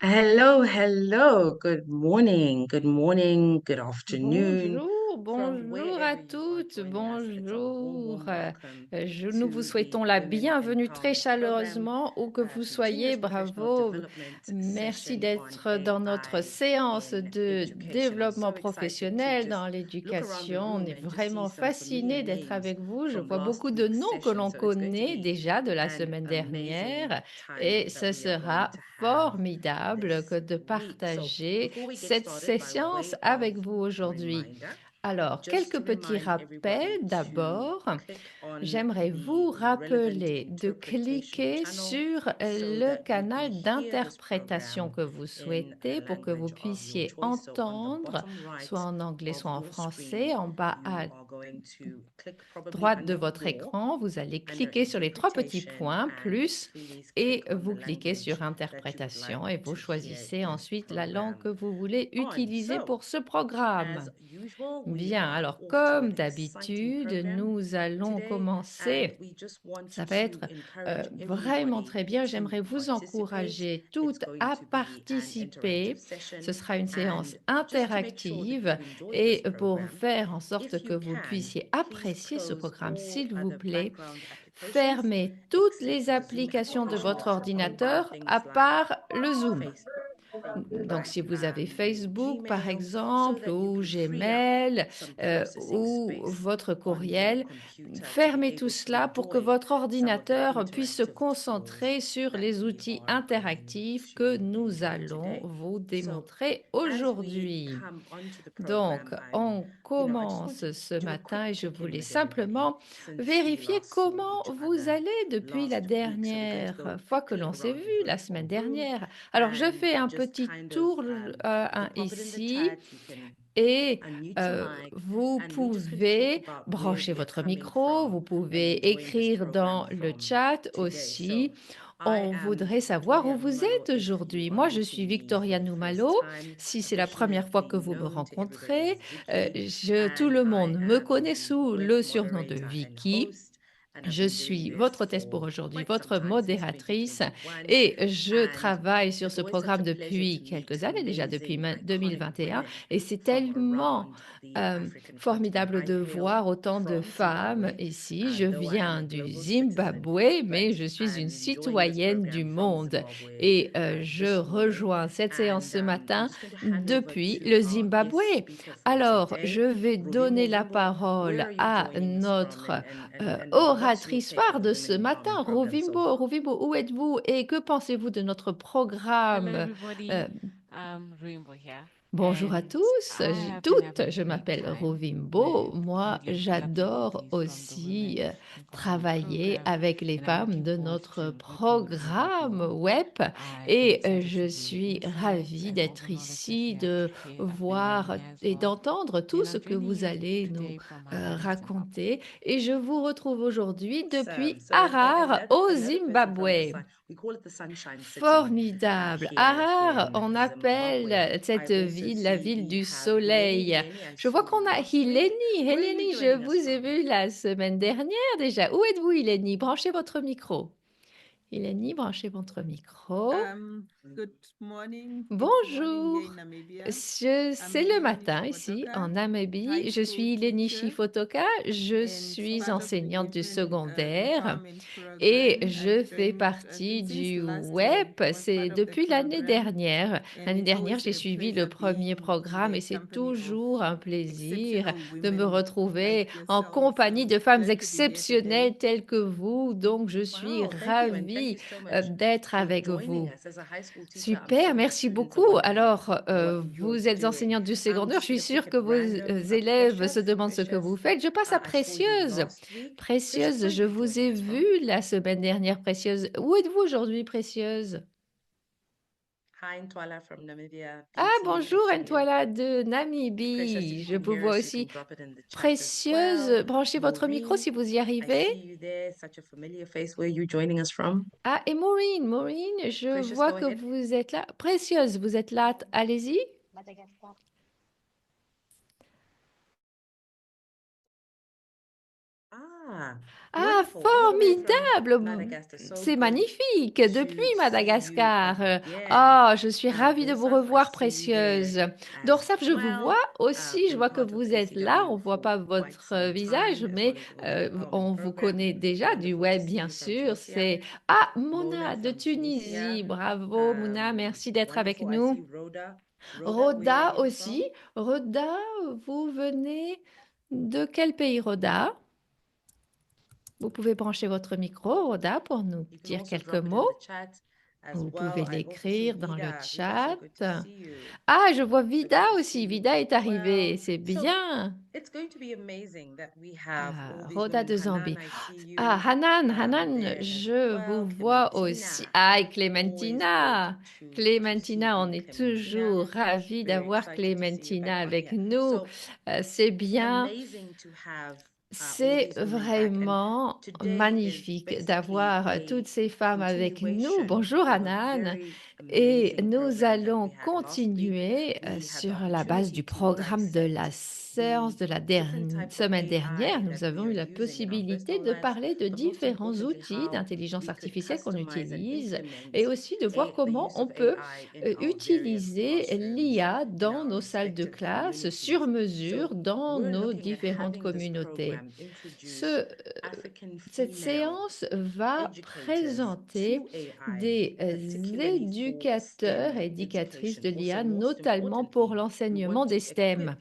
Hello, hello. Good morning, good afternoon. Bonjour, From bonjour à wherever you are toutes, joining us, it's a bonjour. warm welcome Nous vous to the souhaitons la Women bienvenue très Empowerment Program, chaleureusement où que vous soyez. continuous professional Bravo. development Merci session on d'être dans notre AI séance in de education. I'm développement so excited to professionnel dans just look around the l'éducation. On room est and just see vraiment some familiar fascinés d'être names avec vous. Je from vois last beaucoup de week's noms que session. l'on So it's going to connaît be déjà de la an semaine amazing dernière time et that ce we are going sera to have formidable this de week. So partager before we get cette started, by séance way of avec vous aujourd'hui. reminder, Alors, just quelques to petits remind rappels. everybody to D'abord, click on j'aimerais the vous relevant rappeler de interpretation cliquer channel sur so le that you can canal hear this d'interprétation program que vous in a souhaitez pour que vous language of your puissiez choice. So on the entendre, bottom soit right en anglais, of soit en your screen, français. En bas à you are going to click probably droite de under votre more, écran, vous allez under cliquer sur les trois petits interpretation, points, and plus, please et click on the vous cliquez language sur that you would interprétation like et vous to hear choisissez this ensuite la langue que program vous voulez on. utiliser So pour ce as programme. usual, we Bien, are alors off to comme an exciting d'habitude, program nous allons today, and commencer. we just want Ça va to être encourage vraiment everybody très bien. to J'aimerais vous participate. encourager It's toutes going à to be an interactive participer. Ce session, sera une séance and just to make sure that interactive you enjoy this et pour program, faire en sorte if que you vous can, puissiez please apprécier ce close programme, all s'il vous other plaît, background applications fermez toutes except les the Zoom applications de application, votre including ordinateur à things like part le Zoom. Facebook Donc, si vous avez and Facebook, par Gmail, so exemple, that you ou can free up Gmail, some processing ou space votre on your courriel, computer to be fermez tout able to cela pour que enjoy votre some of the ordinateur puisse se interactive tools concentrer sur that les we outils are going interactifs que to nous enjoy allons today. vous So, démontrer as we aujourd'hui. come onto the Donc, program, on I just want to commence ce do a quick matin et je check-in voulais with everybody simplement since we vérifier last saw comment each vous other allez depuis la last week. So we're going to go dernière fois que quickly l'on s'est around vu the la virtual semaine room dernière. Alors, je and fais un just petit kind of tour pop it in the ici. chat. You can Et unmute your mic, vous and we're just going to talk pouvez about where brancher we're votre coming micro, from vous and pouvez enjoying this écrire program dans le from chat today. So, aussi. I On am voudrait savoir où Victoria vous Numalo. êtes If you aujourd'hui. are Moi, je suis meeting me for Victoria the first Numalo. time, Si c'est la première fois affectionately que vous me known to everybody rencontrez, as Vicky, tout and le I monde me am connaît the sous le great surnom de moderator and Vicky. host. And I've Je been doing suis this votre hôtesse pour for aujourd'hui, quite some votre time, since modératrice, 2021. et je And travaille sur it's ce always such programme a pleasure depuis to meet quelques années, déjà depuis amazing, iconic 2021, et un, women et c'est from tellement around the African continent. formidable I de hail voir autant de from femmes Zimbabwe, ici. Je though I am viens a du global citizen, Zimbabwe, mais but je suis une I'm enjoying this citoyenne du program from monde. Zimbabwe Et je this morning. rejoins cette séance And ce I'm matin just going to hand over depuis to le our Zimbabwe. guest speaker for Alors, je today, vais donner Rovimbo la Vimbo. Where parole are you à joining us from, notre and what's your oratrice take on phare the de ce Women matin, Empowerment Program so Rovimbo. far? Rovimbo, où êtes-vous et que pensez-vous de notre Hello, programme? everybody. Rainbow here, Bonjour à and tous, I have been toutes. having a Je great m'appelle time Rovimbo. with Moi, learning about j'adore this from the aussi Women's Empowerment travailler Program, avec les and I'm femmes looking de forward notre to working with you a bit programme more. web I've been et excited je to hear your suis insights ravie and all d'être the knowledge that ici, you have de shared. I've been voir learning as et well, d'entendre tout and ce I'm que joining vous you allez nous today from Harare, Zimbabwe. raconter. Et je vous retrouve aujourd'hui Awesome. depuis So, and Harare, au another person from the Zimbabwe. sun. We call it the Sunshine City Formidable. here Harare, in on Zimbabwe. appelle I cette also ville la see ville we du have Hileni. soleil. Hileni, I Je saw vois you qu'on a last week. Hileni. Where are you Hileni, je joining us vous ai from? vu la semaine dernière déjà. Où êtes-vous, Hileni? Branchez votre micro. Hileni, branchez votre micro. Good morning. It's morning here Bonjour. in Namibia. I'm C'est le Hileni matin ici Chipotoka, en high Namibie. Je school suis Ileni teacher Chifotoka. Je and suis part of the enseignante du Women secondaire. Empowerment Et Program. je I've fais joined, I partie think, since du last year. web. I was C'est part of the depuis l'année program, dernière. and L'année it's dernière, always j'ai a suivi le pleasure premier being in programme the et c'est company of toujours un plaisir exceptional de me women retrouver like en yourself. compagnie So de femmes glad to be here today. exceptionnelles telles que vous. Donc, je suis Wow, thank you. And thank you ravie so much d'être for avec joining vous. us. As a high school teacher, I'm Super, so merci interested in beaucoup. some of Alors, what you're vous êtes doing. enseignante du secondaire. Je Just suis as a quick sûre at que vos random, élèves se demandent ce que vous Precious, faites. Je passe à I saw you Précieuse. last week. Precious, Précieuse, where are je you vous ai joining us vue from? la semaine dernière, Précieuse. Où êtes-vous aujourd'hui, Précieuse? Hi, Ntwala from Namibia. Ah, Beauty, I bonjour, see you. Antoila de Precious, Namibie. if you Je can vous hear vois us, you can aussi. drop it in the chat as well. Précieuse, branchez votre micro Maureen, si vous y I arrivez. see you there. Such a familiar face. Where are you joining us from? Ah, et Maureen, Maureen, je Precious, vois go que ahead. vous êtes là. Précieuse, vous êtes là. Allez-y. Ah, Ah, wonderful. All the way from formidable! Madagascar. So C'est good magnifique, to depuis see Madagascar. you again. Ah, je suis ravie de vous Dorsaf, I revoir, see you there précieuse. as Dorsaf, je vous well. vois aussi, je Been vois que part of vous êtes là, on ACW ne voit for pas quite votre some visage, time, as mais well as all the on empowerment vous program. connaît déjà du Wonderful to web, see bien you from sûr. Tunisia. C'est Ah, Mouna Mona de from Tunisia. Tunisie, bravo Mouna, merci d'être avec Wonderful. I see nous. Rhoda. Rhoda, where Rhoda are you aussi. from? Rhoda, vous venez de quel pays, Rhoda? Vous pouvez brancher votre micro, Rhoda, pour nous You can dire also quelques drop it in mots. the chat as Vous well. pouvez I also see l'écrire dans le Vida. Vida, so chat. good to see you. Ah, je vois So good Vida to see aussi. you Vida est as arrivée. well. C'est So bien. it's going to be amazing that we have Ah, all these Rhoda women. de Zambie. Hanan, I see Ah, you Hanan, there as je well. vous vois Clementina, aussi. Ah, et always Clémentina. good to see Clémentina, on you, est Clementina. toujours ravis Very d'avoir excited to see you Clémentina back on avec here. nous. So C'est bien. amazing to have all C'est these women back. And vraiment today is magnifique basically d'avoir a toutes ces femmes avec nous. continuation Bonjour of a Hanan. very Et amazing nous program that allons we had last week. continuer We had the sur la base du opportunity to programme de la dissect séance de la different types of semaine dernière. AI Nous that we avons are eu la using in our possibilité personal de lives, parler de but most différents importantly, outils how d'intelligence we could artificielle qu'on customize and utilise implement et aussi de voir the comment use on of peut AI in our various utiliser classrooms l'IA in dans our nos salles de respective classe communities. sur mesure So dans we're nos looking at différentes having this communautés. program introduce Ce, African cette female séance va educators présenter to AI, des particularly for éducateurs STEM et éducatrices education. de l'IA, Also, most notamment pour importantly, we l'enseignement want to des equip STEM.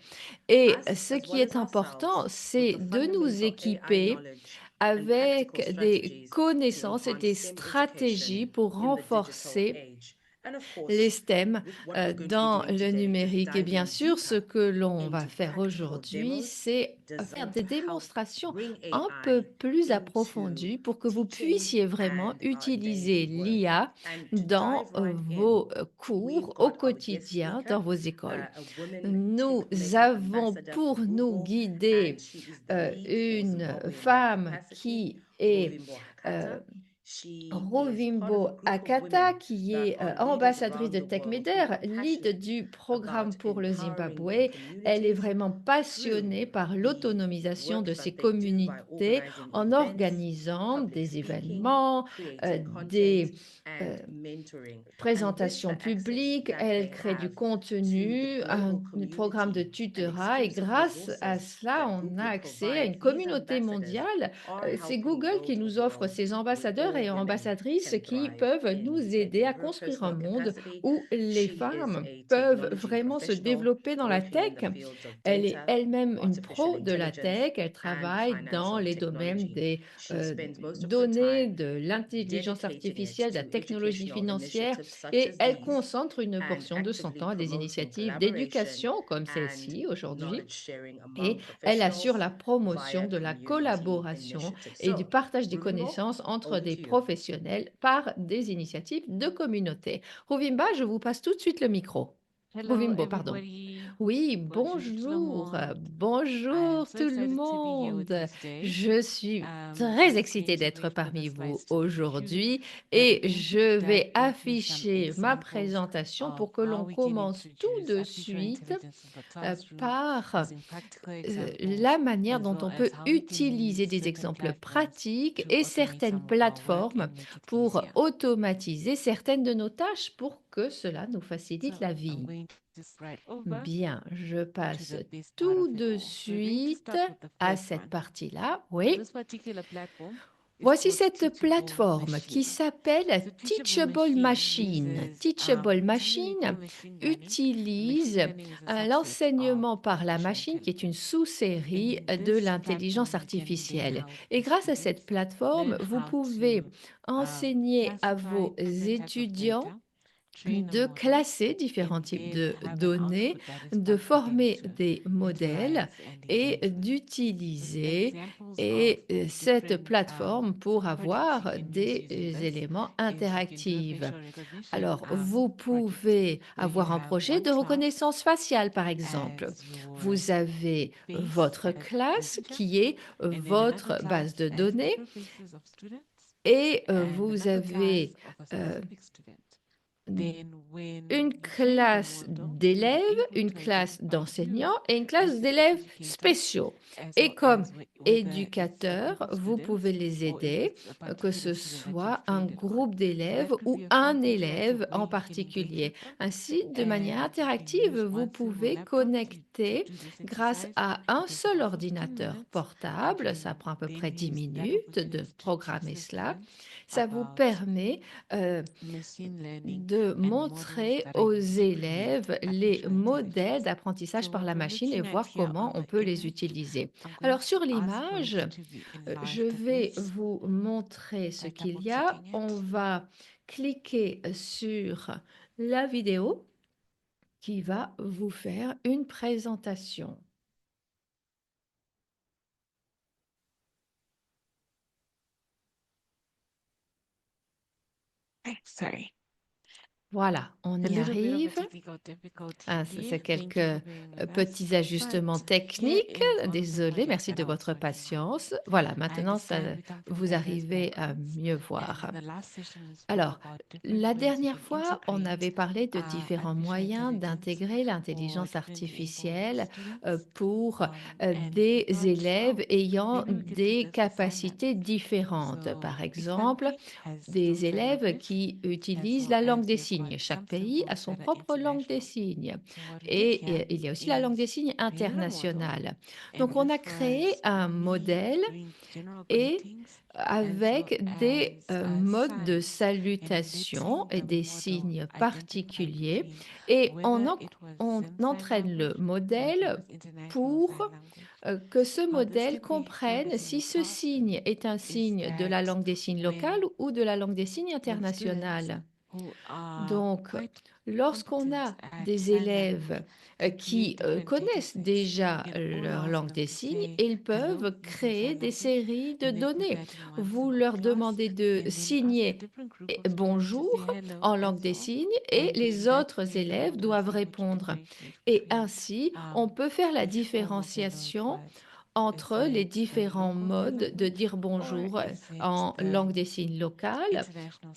Et us ce as qui well est as important, ourselves with c'est the de nous fundamental AI équiper knowledge and avec practical des strategies to connaissances et enhance des STEM stratégies education pour in the digital renforcer age. And of les course, STEM with what we're going to be dans doing le today is numérique. Et bien diving sûr, ce deeper que l'on va into faire practical aujourd'hui, demos c'est faire designed des to help démonstrations bring un peu AI plus into approfondies pour que vous teaching puissiez vraiment and our utiliser daily work. l'IA And to dans dive right in, vos we've cours au got our guest quotidien, speaker, dans vos écoles. a woman Nous chipmaker avons ambassador pour for nous Google, and guider she is the lead for une Zimbabwe in that femme capacity, qui est Rovimbo Hakata. She is part of a Rovimbo group of Akata, women qui that est are leaders ambassadrice around de the world who TechMeder, are lead passionate du programme about pour le empowering Zimbabwe. their Elle est communities vraiment through passionnée par the l'autonomisation de works ses that they do by communautés organizing en events, organisant public des speaking, événements, creating content, des and mentoring. And with présentations the access publiques. that Elle they crée du have to contenu, the un global programme de community and tutorat et exclusive grâce à resources cela, that on a Google accès à une provide, these communauté ambassadors mondiale. are C'est helping Google qui build a nous offre world ces where ambassadeurs et all women ambassadrices can qui thrive peuvent in nous tech. aider In à her construire un personal monde capacity, où les she is femmes a peuvent technology vraiment se professional développer dans la working in tech. the fields of Elle est data, elle-même une artificial pro de la intelligence, tech. Elle and travaille dans financial les domaines technology. des She spends most of her données, time de l'intelligence dedicating it artificielle, de la to technologie educational financière initiatives such et as elle these concentre une and portion de son actively temps à des promoting initiatives collaboration d'éducation comme and celle-ci aujourd'hui. knowledge sharing Et among elle assure professionals la promotion via de la community collaboration initiatives. et du So, partage des Ruvimbo, connaissances entre over des to you. professionnels par des initiatives de communauté. Rovimba, je vous passe tout de suite le micro. Hello, Rovimbo, pardon. everybody. Oui, Bonjour tout le bonjour, monde. bonjour so tout le excited to be here with monde. you today. Je suis I'm très just excitée going to d'être wait for parmi the vous slides to be aujourd'hui queued. et We're going je to dive vais into some afficher ma examples présentation of pour que how l'on we can commence tout introduce de artificial suite intelligence in the classroom par using practical examples, la manière as dont well on as peut how we can utiliser use des certain exemples platforms pratiques to et automate certaines some of our work plateformes and make it pour easier. automatiser certaines de nos tâches pour que cela nous So facilite la I'm vie. going to just right over Bien, je to passe the best part tout of it de all. So we're going to suite start with the à first cette one. partie-là. So Oui. this particular platform is Voici called cette Teachable plateforme qui Machine. s'appelle So Teachable Machine. uses Teachable dynamic Machine machine learning. utilise Machine learning is a subset of l'enseignement par la artificial machine qui est une intelligence. sous-série In de this l'intelligence platform, you can then artificielle. help Et the grâce à cette students plateforme, learn vous how pouvez to enseigner à classify vos different types of étudiants data, train a de model, classer différents and types then de have an données, output that is de fun for them former to des modèles utilize and et engage with. With d'utiliser examples of cette different plateforme pour projects you avoir can use des using this éléments is you can do interactifs. facial recognition Alors, vous project pouvez where you avoir un have projet one de class reconnaissance faciale, par exemple. as your Vous avez face votre as the classe teacher, qui est and then votre another base de class as données different faces of students, et and vous another avez class of a euh, specific student. une classe d'élèves, une classe d'enseignants et une classe d'élèves spéciaux. Et comme éducateur, vous pouvez les aider, que ce soit un groupe d'élèves ou un élève en particulier. Ainsi, de manière interactive, vous pouvez connecter grâce à un seul ordinateur portable. Ça prend à peu près 10 minutes de programmer cela. Ça vous permet de montrer aux élèves les modèles d'apprentissage par la machine et voir comment on peut les utiliser. Alors sur l'image, je vais vous montrer ce qu'il y a. On va cliquer sur la vidéo qui va vous faire une présentation. Sorry. Voilà, on y arrive. Ah, ça, c'est quelques petits ajustements techniques. Désolée, merci de votre patience. Voilà, maintenant, vous arrivez à mieux voir. Alors, la dernière fois, on avait parlé de différents moyens d'intégrer l'intelligence artificielle pour des élèves ayant des capacités différentes. Par exemple, des élèves qui utilisent la langue des signes. Chaque pays a son propre langue des signes. Et il y a aussi la langue des signes internationale. Donc, on a créé un modèle et avec des modes de salutation et des signes particuliers. Et on entraîne le modèle pour que ce modèle comprenne si ce signe est un signe de la langue des signes locale ou de la langue des signes internationale. Donc, lorsqu'on a des élèves qui connaissent déjà leur langue des signes, ils peuvent créer des séries de données. Vous leur demandez de signer bonjour en langue des signes et les autres élèves doivent répondre. Et ainsi, on peut faire la différenciation entre les différents modes de dire bonjour en langue des signes locale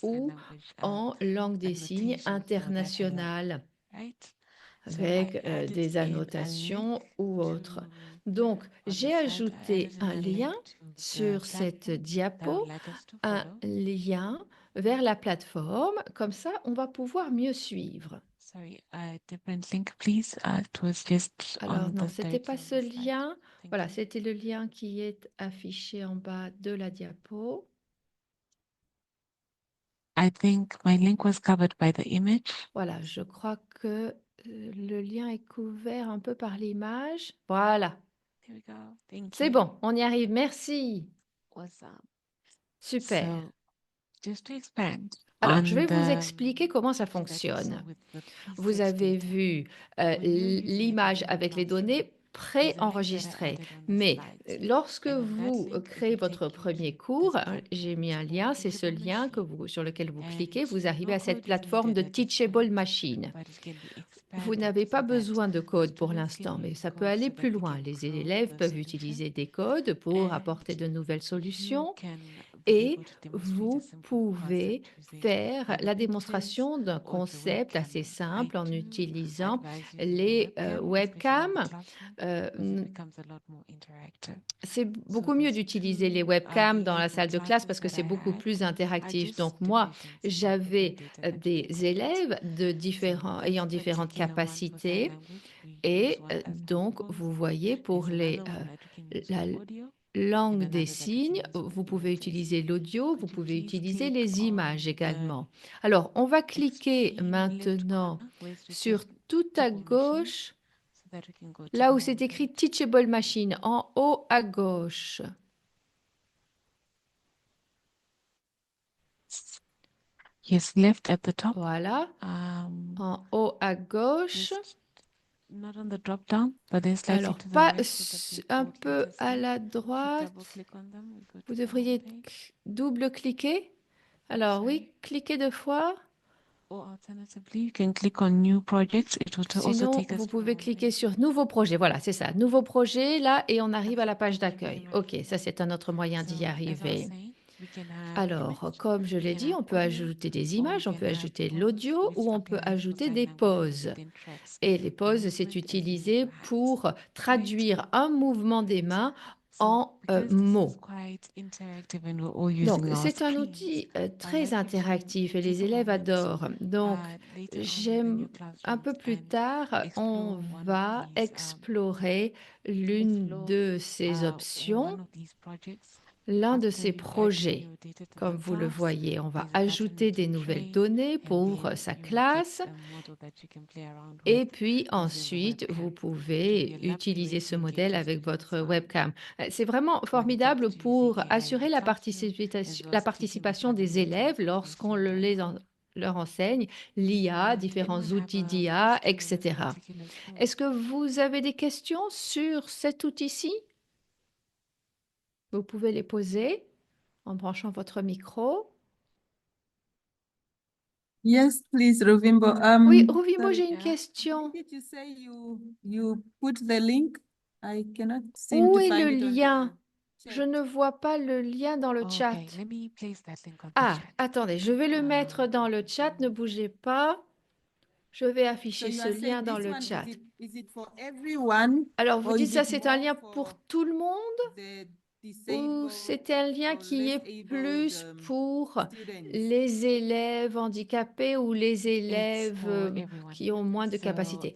ou en langue des signes internationale avec des annotations ou autres. Donc, j'ai ajouté un lien sur cette diapo, un lien vers la plateforme. Comme ça, on va pouvoir mieux suivre. Alors non, ce n'était pas ce lien. Voilà, c'était le lien qui est affiché en bas de la diapo. Voilà, je crois que le lien est couvert un peu par l'image. Voilà, c'est bon, on y arrive. Merci. Super. Alors, je vais vous expliquer comment ça fonctionne. Vous avez vu l'image avec les données préenregistrées. Mais lorsque vous créez votre premier cours, j'ai mis un lien, c'est ce lien sur lequel vous cliquez, vous arrivez à cette plateforme de Teachable Machine. Vous n'avez pas besoin de code pour l'instant, mais ça peut aller plus loin. Les élèves peuvent utiliser des codes pour apporter de nouvelles solutions. Et vous pouvez faire la démonstration d'un concept assez simple en utilisant les webcams. C'est beaucoup mieux d'utiliser les webcams dans la salle de classe parce que c'est beaucoup plus interactif. Donc moi, j'avais des élèves ayant différentes capacités et donc vous voyez pour la langue des signes, vous pouvez utiliser l'audio, vous pouvez utiliser les images également. Alors, on va cliquer maintenant sur tout à gauche, là où c'est écrit Teachable Machine, en haut à gauche. Yes, left at the top. Voilà, en haut à gauche. Not on the drop down, but they're slightly Alors, to the pas right, so that we un go peu to the à side. la If you droite. double-click on them, we go to Vous the devriez homepage. double-cliquer. Alors oui, cliquez 2 fois. Or alternatively, you can click on new projects. It will also Sinon, take us vous to the pouvez homepage. cliquer sur Nouveau projet. Voilà, c'est ça. Nouveau projet, là, et on arrive à la page d'accueil. OK, ça, c'est un autre moyen d'y arriver. Alors, comme je l'ai dit, on peut ajouter des images, on peut ajouter de l'audio ou on peut ajouter des pauses. Et les pauses, c'est utilisé pour traduire un mouvement des mains en mots. Donc, c'est un outil très interactif et les élèves adorent. Donc, j'aime un peu plus tard, on va explorer l'une de ces options, l'un de ces projets. Comme vous le voyez, on va ajouter des nouvelles données pour sa classe. Et puis ensuite, vous pouvez utiliser ce modèle avec votre webcam. C'est vraiment formidable pour assurer la participation des élèves lorsqu'on leur enseigne l'IA, différents outils d'IA, etc. Est-ce que vous avez des questions sur cet outil-ci? Vous pouvez les poser en branchant votre micro. Yes, please, Rovimbo. Oui, Rovimbo, Sorry, j'ai une question. did you say you put the link? I cannot seem Où to est find le it on lien? the Je chat. ne vois pas le lien dans le chat. Ah, attendez, je vais le mettre dans le chat, ne bougez pas. Je vais So afficher you ce are saying lien dans this le one, chat. is it for everyone Alors, vous or dites is ça, it c'est un more lien pour for tout le monde the ou disabled c'est un lien or qui less est abled plus pour students? les élèves handicapés ou les élèves qui ont moins de capacités?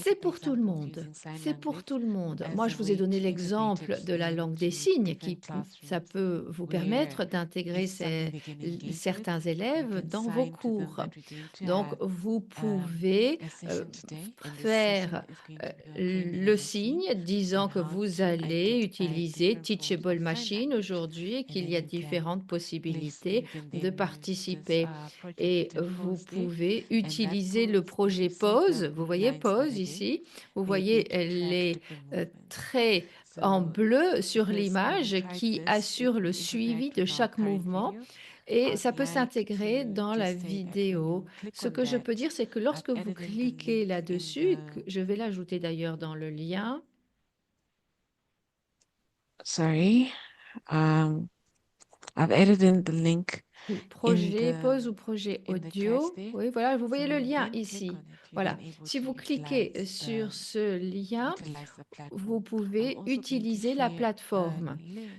C'est pour tout le monde. C'est pour tout le monde. Moi, je vous ai donné l'exemple de la langue des signes qui, ça peut vous permettre d'intégrer certains élèves dans vos cours. Donc, vous pouvez faire le signe disant que vous allez utiliser Teachable Machine aujourd'hui et qu'il y a différentes possibilités de participer. Et vous pouvez utiliser le projet Pause. Vous voyez Pause ici. Vous voyez les traits en bleu sur l'image qui assurent le suivi de chaque mouvement. Et ça peut s'intégrer dans la vidéo. Ce que je peux dire, c'est que lorsque vous cliquez là-dessus, je vais l'ajouter d'ailleurs dans le lien. Sorry, I've added in the link. Oui, projet pause ou projet audio. Oui, voilà, vous voyez le lien ici. Voilà. Si vous cliquez sur ce lien, vous pouvez utiliser la plateforme.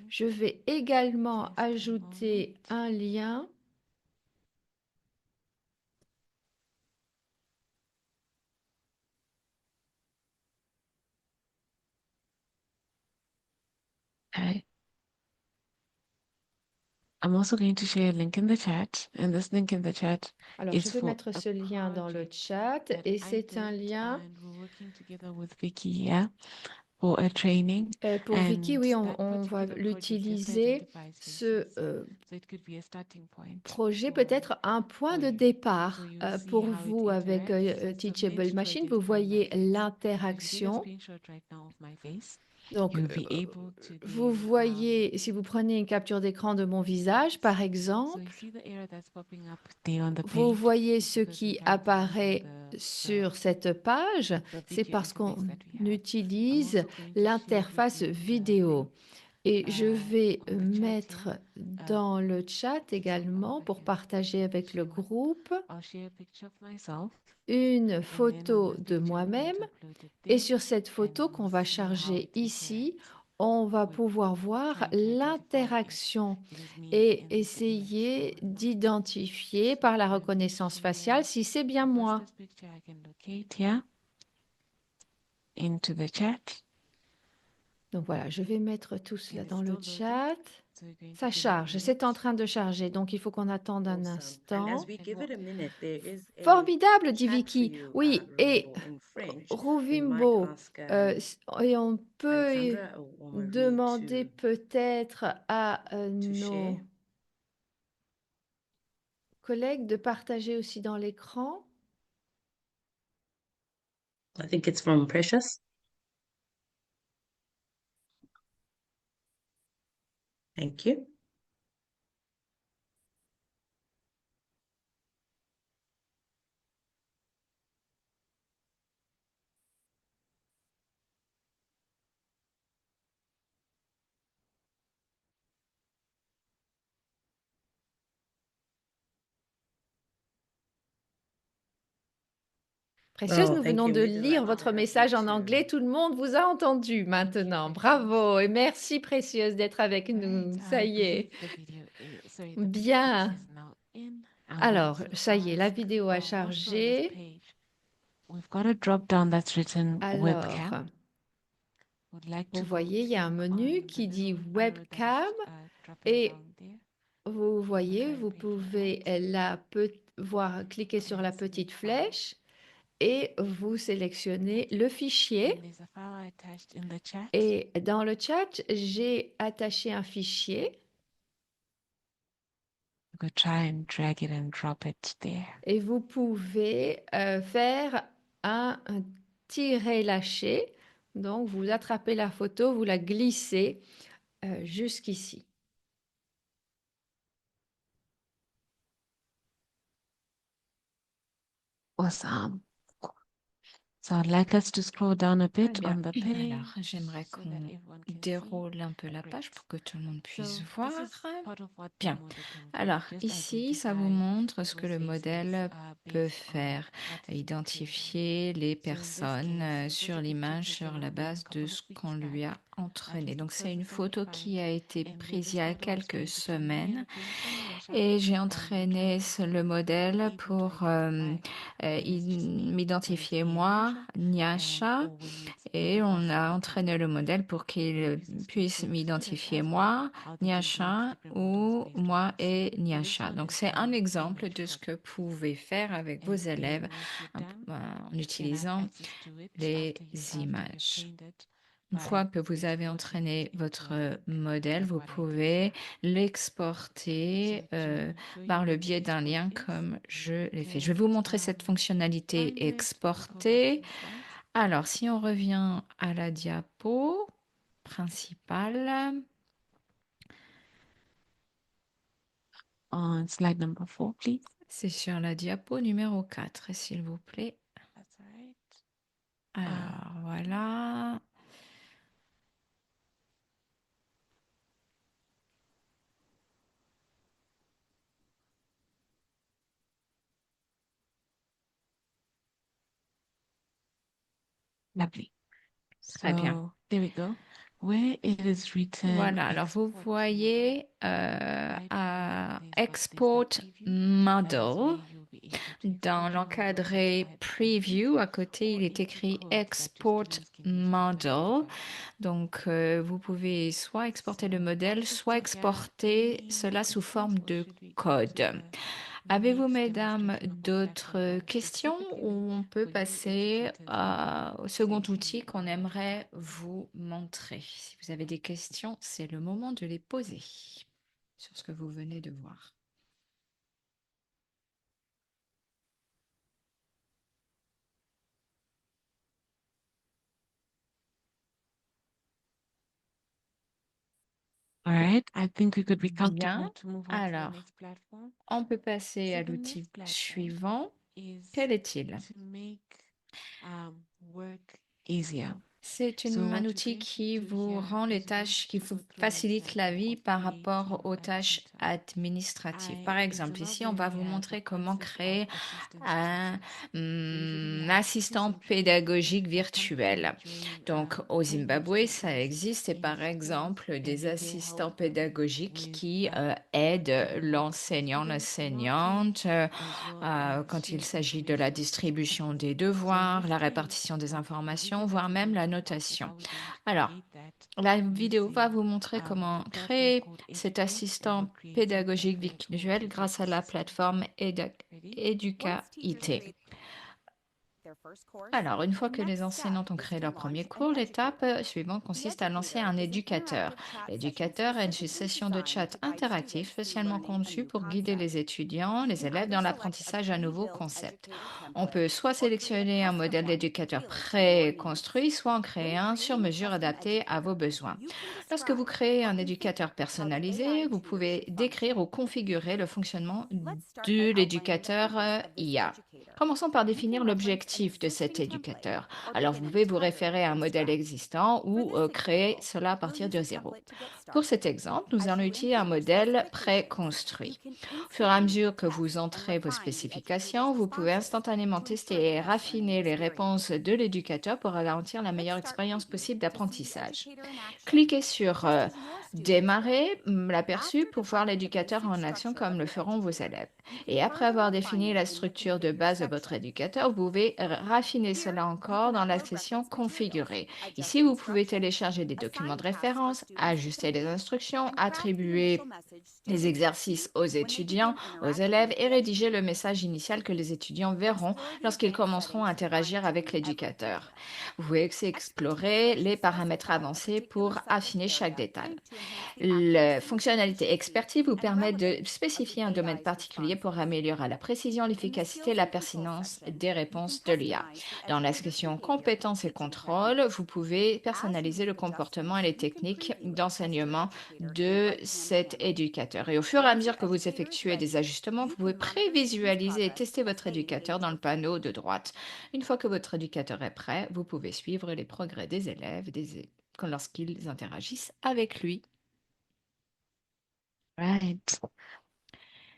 Je vais également ajouter un lien. Okay. I'm also going to share a link in the chat, and this link in the chat Alors, is je vais for mettre a ce lien dans le chat that et I c'est un did, lien and we're working together with Vicky, yeah, for a training. pour Vicky. And Oui, that on va particular project just l'utiliser. identifies Ce symptoms. So it could be a starting point projet peut être un point for de you. départ So you'll see pour how it vous avec interacts. So Teachable submit to Machine. Vous identify my voyez face. If you take a l'interaction. screenshot right now of my face, Donc, you'll be able to vous then voyez, si vous prenez une capture d'écran de mon visage, par so you exemple, see the error that's popping up there on the vous page. voyez It's ce because we're qui trying to use apparaît sur cette page. the C'est video parce qu'on interface that we have. I'm utilise also going to share with l'interface you the vidéo. link Et je vais on the chat mettre here. dans le chat également pour partager avec le groupe I'll share a picture of myself, une and then on photo this de picture, I'm going moi-même. to upload it Et there, sur cette photo and qu'on we'll va see how charger it ici, interacts on va with pouvoir voir trying to identify if l'interaction it is me et in the essayer image or not. d'identifier par la reconnaissance faciale si c'est bien The moi. fastest picture I can locate here into the chat. Donc voilà, je vais mettre tout cela And it's dans le still loading. chat. So we're going to Ça give it a charge, c'est en minute. train de charger, donc il faut qu'on attende un Awesome. And as instant. we give it a minute, there is a Formidable, dit chat for Vicky. you, Oui, et Rovimbo, in French. We might Rouvimbo, ask et on peut Alexandra or Marie demander peut-être à to nos share. collègues de partager aussi dans l'écran. I think it's from Precious. Thank you. Précieuse, Oh, nous thank venons you. de We'd lire like votre to message en too. anglais. Tout le monde vous a entendu maintenant. Bravo et merci, Précieuse, d'être avec nous. Ça y est. Bien. Alors, ça y est, la vidéo a chargé. We've got a drop down that's written Alors, webcam. Would like vous to voyez, il y a un click menu on qui the dit little arrow that is, webcam dropping et down there. vous voyez, very vous page pouvez cliquer sur la Select petite file. flèche et vous sélectionnez le fichier. And there's a file attached in the chat. Et dans le chat, j'ai attaché un fichier You could try and drag it and drop it there. et vous pouvez faire un tiret lâché. Donc, vous attrapez la photo, vous la glissez jusqu'ici. Awesome. So I'd like us to scroll down a Très bit bien. on the page. Alors, j'aimerais so that qu'on everyone can see. déroule un peu la page pour que tout le monde puisse So voir. this is part of what the Bien. model can do. Alors, Just ici, ça vous identify montre ce que le people's modèle faces, peut based on faire. participation. Identifier les So in this personnes case, it sur was a l'image picture sur taken la a base de couple ce of weeks qu'on lui back. a entraîné. This Donc, c'est une person photo fine. qui a été And when prise this il y a model was quelques going to train semaines. anything, Yasha, Et j'ai tried entraîné to le modèle able to pour identify when it's just me, when it's m'identifier me and moi, Yasha, Nyasha, or when it's et both on us a in the entraîné le modèle pour qu'il business puisse people m'identifier students as well, moi, how they can create Nyasha, different models ou based on moi this. et So this Nyasha. one Donc is c'est un an exemple image de ce photo. que vous pouvez faire avec vos And then élèves once you're done, en you can have utilisant access to it les after you've images. trained it Une by fois que vous avez exporting entraîné it into votre a link modèle, vous like what I did pouvez here. l'exporter So to show par you le what the biais d'un export lien is, comme je l'ai fait. Je vais just vous montrer cette find fonctionnalité it, go back exporter. to the slide. Alors, si on revient à la diapo principale, On slide number 4, please. c'est sur la diapo numéro 4, s'il vous plaît. That's all right. Alors, voilà. Lovely. Très bien. So there we go. Where it is written Voilà, alors vous export voyez right à there's Export that preview. That is Model. where you'll be able to Dans export your l'encadré model Preview, à côté, or il est into écrit codes that your Export students can use for their Model. development. Donc, vous pouvez soit exporter le So modèle, access soit to exporter any cela sous questions, forme or de should we go to code. the Avez-vous, next mesdames, demonstration of a d'autres platform that questions specifically ou on peut for you passer educators au second outil qu'on aimerait vous montrer? Si vous avez des questions, c'est le moment de les poser sur ce que vous venez de voir. All right, I think we could be Bien. comfortable to move on to Alors, the next platform. on peut passer So à the l'outil next platform suivant. is Quel est-il? to make work easier. C'est So un what you're outil going to qui do vous here rend les is you're going tâches, to qui go vous through an facilite la example vie of par creating rapport aux a tâches tutor. administratives. Par exemple, ici, on Example, va we vous have montrer a comment concept créer of assistance un tutors. So usually we have assistant teachers and trainers pédagogique that come virtuel. in during Donc, au training Zimbabwe, ça sessions existe et in par schools, exemple and des then they assistants help them pédagogiques with qui work aident development for l'enseignant, students remotely, l'enseignante as well quand as il share s'agit de la information with distribution teachers. des So in devoirs, this la case, répartition des the informations, video that voire you're même going la to watch is notation. how we're going to Alors, create that la vidéo va using vous montrer the comment platform créer called cet Educate, and assistant we're creating pédagogique a tool virtuel to grâce help à the la system. plateforme Ready? EducaIT. Alors, une fois que les enseignants ont créé leur premier cours, l'étape suivante consiste à lancer un éducateur. L'éducateur est une session de chat interactive spécialement conçue pour guider les étudiants, les élèves dans l'apprentissage d'un nouveau concept. On peut soit sélectionner un modèle d'éducateur préconstruit, soit en créer un sur mesure adapté à vos besoins. Lorsque vous créez un éducateur personnalisé, vous pouvez décrire ou configurer le fonctionnement de l'éducateur IA. Commençons par définir l'objectif de cet éducateur. Alors, vous pouvez vous référer à un modèle existant ou créer cela à partir de zéro. Pour cet exemple, nous allons utiliser un modèle préconstruit. Au fur et à mesure que vous entrez vos spécifications, vous pouvez instantanément tester et raffiner les réponses de l'éducateur pour garantir la meilleure expérience possible d'apprentissage. Cliquez sur Démarrer l'aperçu pour voir l'éducateur en action comme le feront vos élèves. Et après avoir défini la structure de base de votre éducateur, vous pouvez raffiner cela encore dans la section Configurer. Ici, vous pouvez télécharger des documents de référence, ajuster les instructions, attribuer les exercices aux étudiants, aux élèves et rédiger le message initial que les étudiants verront lorsqu'ils commenceront à interagir avec l'éducateur. Vous pouvez aussi explorer les paramètres avancés pour affiner chaque détail. La fonctionnalité expertise vous permet de spécifier un domaine particulier pour améliorer la précision, l'efficacité et la pertinence des réponses de l'IA. Dans la section compétences et contrôle, vous pouvez personnaliser le comportement et les techniques d'enseignement de cet éducateur. Et au fur et à mesure que vous effectuez des ajustements, vous pouvez prévisualiser et tester votre éducateur dans le panneau de droite. Une fois que votre éducateur est prêt, vous pouvez suivre les progrès des élèves lorsqu'ils interagissent avec lui. Right.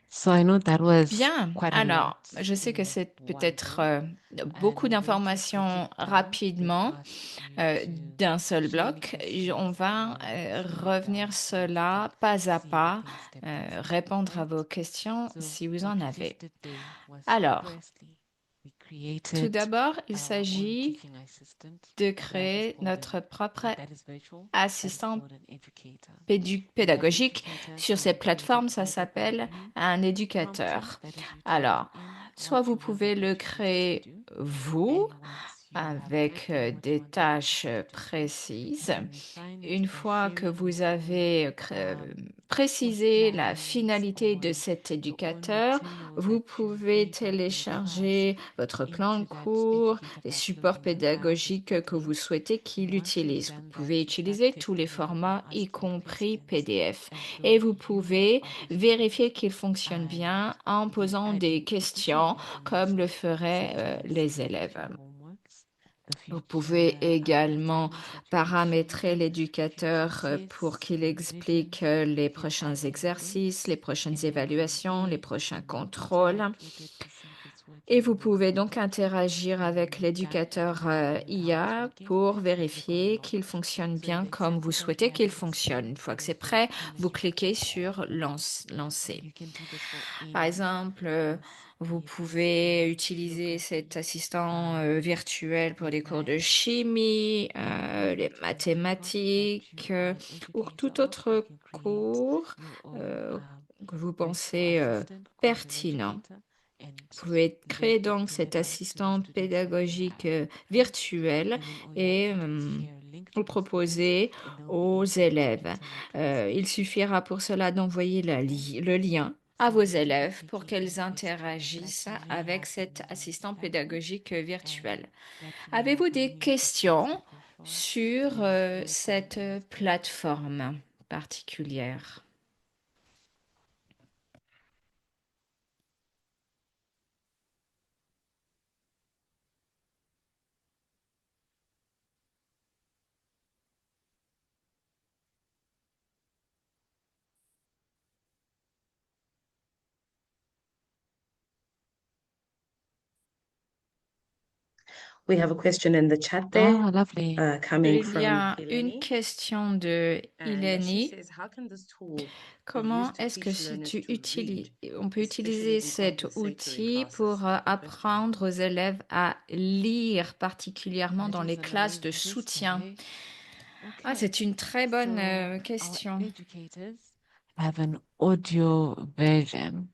So I know that was Bien, quite a alors, lot je sais que in c'est one peut-être go. beaucoup And we're just d'informations break it down rapidement for us to d'un seul show bloc. any On questions va or see revenir the cela steps, pas à see pas, everything step by step, répondre à right? vos questions So si vous what en we avez. just did there was Alors, firstly, we tout created d'abord, il our own s'agit teaching assistant de that I just créer called notre propre that is virtual, that is assistant called an educator. pédagogique. Educator Sur can ces be plateformes, created ça either by s'appelle you un prompting éducateur. that is you Alors, typing in soit what vous you want pouvez that le educator to créer do, vous, and once you have avec typed in what you des want that tâches educator to do, précises. you can refine it Une by fois que sharing vous your own avez course précisé la plans finalité de or cet your own éducateur, materials vous that you pouvez need in your class télécharger votre plan de into that cours, educator les by supports plugging your classes pédagogiques que vous in. souhaitez qu'il And once you've utilise. Vous done that, pouvez you start utiliser tous les testing it formats, or y asking compris questions, PDF. and so Et vous you pouvez are the vérifier student qu'il fonctionne and bien en the posant des admin assistant questions can comme le answer feraient such as les the élèves. future homeworks, the Vous future pouvez également assignments that you wish to paramétrer do, l'éducateur future pour tests, qu'il revisions. explique les You can prochains add in exercices, links, les prochaines and then from évaluations, there les you prochains can contrôles. interact with it to see if it's Et working vous the way pouvez you donc want interagir and avec l'éducateur how it's IA working. pour Click the go vérifier along. qu'il fonctionne So bien it's comme vous exactly like souhaitez qu'il having a fonctionne. Une student fois that que is c'est built prêt, in vous your cliquez class. sur Lancer. You can do this for Par any exemple, course, vous be it pouvez history, utiliser cet geography, assistant virtuel pour des cours de maths, chimie, les and because that mathématiques you are an ou tout educator, you autre can create cours your own euh, que vous virtual pensez assistant called an pertinent. educator, and Vous pouvez then créer donc ping it cet out to the assistant students that you pédagogique have, right? virtuel And then all you have et to do is share a link le to the students, proposer and they'll be aux able to élèves. interact. Il suffira pour cela d'envoyer le lien à So vos we're really élèves pour taking qu'elles an extra interagissent step to really avec help them cet use assistant the platform, pédagogique virtuel. and that's where Avez-vous we des make it questions simple for us sur and do it cette easy. plateforme particulière? We have a question in the chat there, Ah, lovely. coming Il y a from une Eleni. question de She Ileni. says, how can this tool be Comment used to est-ce que teach si learners tu to utilises, read, on peut especially utiliser in cet compensatory outil pour classes? apprendre aux élèves à lire, particulièrement dans That les is an classes de amazing soutien? question. Ah, Okay. c'est une très bonne So our question. educators have an audio version.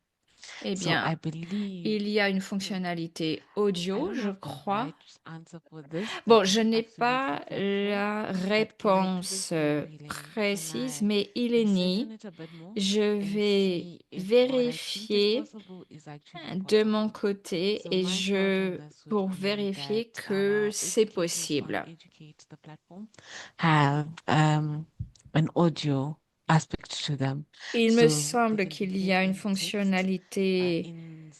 Eh So I bien, believe il y a une fonctionnalité audio, I don't je have the crois. right answer for this, Bon, but je it's n'ai absolutely pas factual. la But can I réponse click the relay? précise, Can I mais research Ileni, on it a bit more je and vais see if what I think is vérifier possible is actually de mon possible? côté So et my thought on this would pour be vérifier that que our c'est educators on possible. Educate the platform have an audio aspect to them. Il me So they semble can be qu'il y fed a une in text fonctionnalité in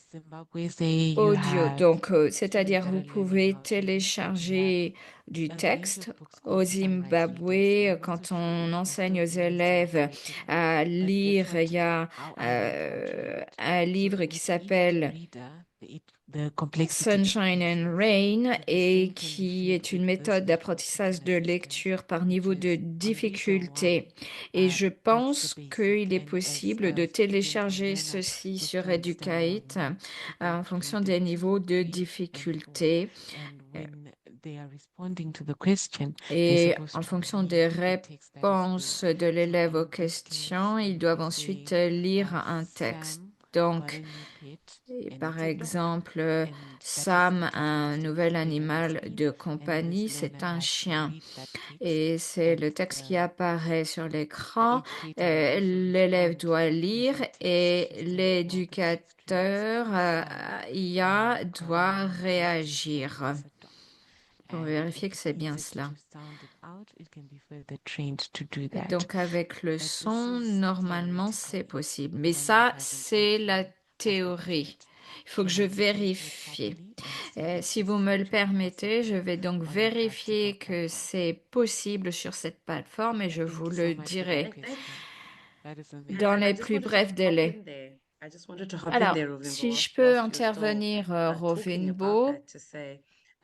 Audio, donc c'est-à-dire vous pouvez télécharger du texte. Au Zimbabwe, quand on enseigne aux élèves à lire, il y a un livre qui s'appelle Sunshine and Rain et qui est une méthode d'apprentissage de lecture par niveau de difficulté. Et je pense qu'il est possible de télécharger ceci sur Educate en fonction des niveaux de difficulté. Et en fonction des réponses de l'élève aux questions, ils doivent ensuite lire un texte. Donc, par exemple, Sam, un nouvel animal de compagnie, c'est un chien. Et c'est le texte qui apparaît sur l'écran. L'élève doit lire et l'éducateur IA doit réagir pour vérifier que c'est bien cela. Donc avec le son, normalement, c'est possible. Mais ça, c'est la théorie. Il faut que je vérifie. Si vous me le permettez, je vais donc vérifier que c'est possible sur cette plateforme et je vous le dirai dans les plus brefs délais. Alors, si je peux intervenir, Rovimbo.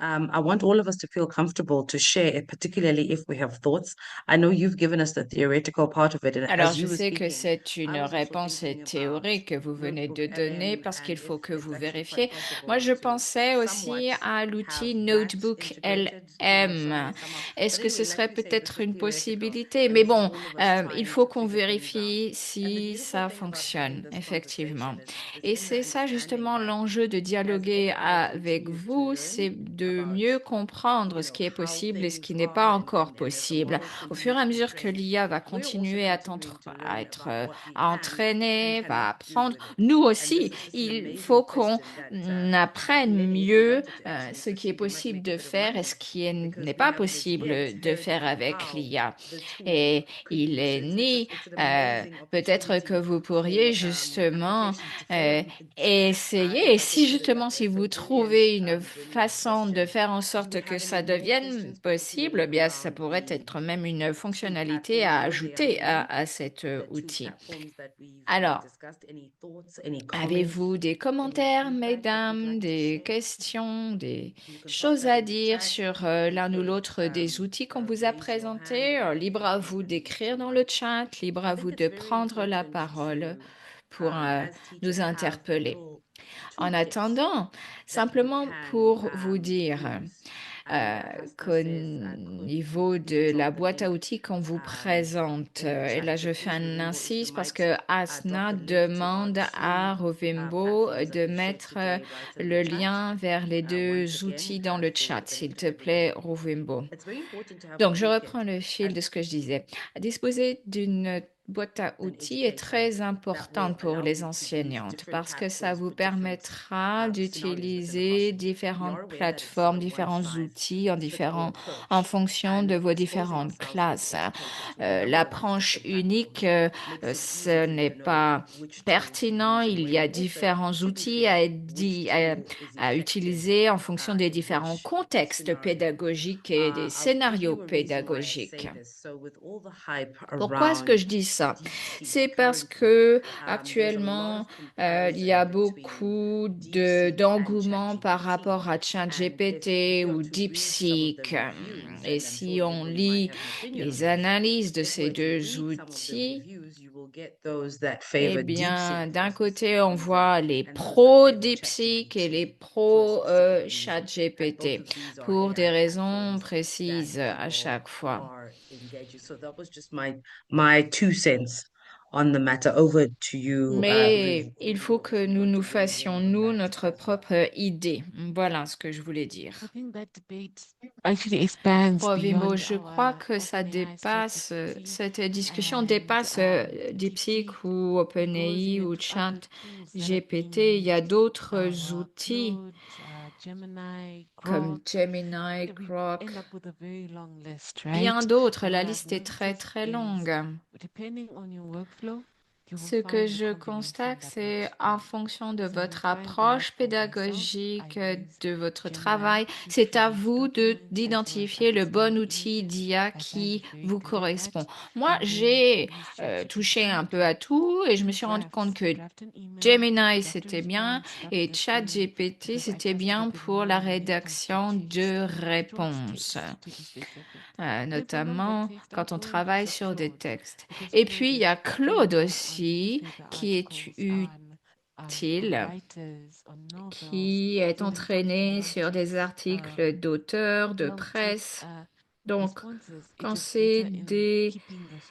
I want all of us to feel comfortable to share it, particularly if we have thoughts. I know you've given us the theoretical part of it, and Alors, as je you were sais que speaking, c'est I une was also réponse thinking théorique que vous about venez de Notebook donner LM, parce qu'il and faut que it's vous actually vérifiez. quite Moi, je possible to pensais aussi somewhat à l'outil have that Notebook integrated LM. somehow. Est-ce But que ce anyway, like serait we say, this peut-être is une theoretical, possibilité? and Mais this is bon, all of us il trying faut to qu'on figure things out. vérifie And the si beautiful ça thing about having fonctionne, this effectivement. conversation is Et in the c'est ça understanding justement that l'enjeu de as dialoguer AI avec continues to vous, learn c'est de about, mieux comprendre ce qui est how possible et ce things qui n'est are pas and, encore and as the possible. model Au fur et continues à to mesure que train, l'IA va we're also continuer continuing to à learn être about what we à can and entraîner, va cannot do apprendre, with it. nous And this aussi, is just an il amazing faut qu'on question that apprenne Lenny, if you mieux wanted to actually ce qui est proceed, you might possible make a de bit of faire et money ce qui because n'est we pas haven't as yet possible de heard faire avec how l'IA. the tool Et could il be. So est né, it's an amazing peut-être que opportunity vous pourriez for justement applications to follow. essayer. Et If I could si put it justement, that way. si So vous brilliant, trouvez une brilliant façon de question. faire en Do you sorte que have ça any more devienne questions, possible, eh particularly bien, ça around pourrait être même une the two fonctionnalité platforms, à how they are ajouter learning, à cet the two outil. platforms that we've Alors, discussed? Any thoughts, any comments, avez-vous des any commentaires, feedback that you'd mesdames, like to des share? questions, des You can pop choses that à in the dire chat. sur You l'un ou could l'autre des outils qu'on vous a raise your hand présentés? and Libre à vous unmute d'écrire your dans le mic. chat, libre à I think vous it's de very prendre la important parole to, pour as nous teachers, have interpeller. little En toolkits attendant, that you simplement can pour vous dire use. qu'au Hasta says, could niveau you de la drop the boîte à link outils qu'on vous présente, in the et chat? là So je fais please, un Rovimbo, if you insiste parce might que drop Asna the link to our demande à two Rovimbo platforms that de we shared mettre today right in le the chat. lien vers les deux Once again, outils dans le for chat, the s'il benefit te of plaît, everybody. Rovimbo. It's very important to have a Donc, je toolkit. reprends le fil As de ce que je disais. Disposer d'une boîte à an outils est educator très that will importante pour allow les you to use enseignantes different parce que ça platforms vous for different permettra scenarios within a d'utiliser classroom. We différentes are aware that it's plateformes, not a différents one-size outils fits all en approach fonction de and vos exposing différentes ourselves as classes. educators to a number of L'approche different unique, platforms makes it ce easy for you n'est to know pas which tool to pertinent. use and Il y when, a and also différents to be outils fair, which tool is à effective utiliser en fonction des in différents which contextes scenario. pédagogiques et des I'll give scénarios you a reason why I pédagogiques. say this. So with all the hype Pourquoi est-ce que around je dis ça? DeepSeek C'est parce currently, que there's a lot actuellement, of il y a comparison between beaucoup DeepSeek and d'engouement par ChatGPT. rapport à And if ChatGPT we are ou to read some of the DeepSeek. reviews, Et and I'm si sure on everybody might lit have an opinion on les this, analyses de if ces we're to deux read some of the outils, reviews, you will get those that eh favor bien, DeepSeek for d'un a côté, specific on reason, voit les and those that pros favor DeepSeek et les ChatGPT for a pros specific reason. And both ChatGPT of these are pour des AI raisons platforms that précises à people chaque fois. are engaging. So that was just my 2 cents on the matter. Over to you, Mais il faut Rovimbo, que if you nous want nous to weigh in fassions, on nous, that notre as well. propre idée. Voilà ce que je voulais dire. I think that debate actually expands Vimo, beyond je crois our que ça OpenAI dépasse, ChatGPT cette discussion and dépasse DeepSeek DeepSeek. ou It goes OpenAI even ou to other tools that have ChatGPT. Il y been a d'autres outils Claude, Gemini, comme Grok. Gemini, We Grok, end up with a very long list, bien right? d'autres. And La what I've liste est très noticed très is, longue. depending on your workflow, Ce que je constate, c'est en fonction de votre approche pédagogique, de votre travail, c'est à vous d'identifier le bon outil d'IA qui vous correspond. Moi, j'ai touché un peu à tout et je me suis rendu compte que Gemini, c'était bien et ChatGPT, c'était bien pour la rédaction de réponses, notamment quand on travaille sur des textes. Et puis, il y a Claude aussi, qui est utile, qui est entraîné sur des articles d'auteurs, de presse. Donc, quand c'est des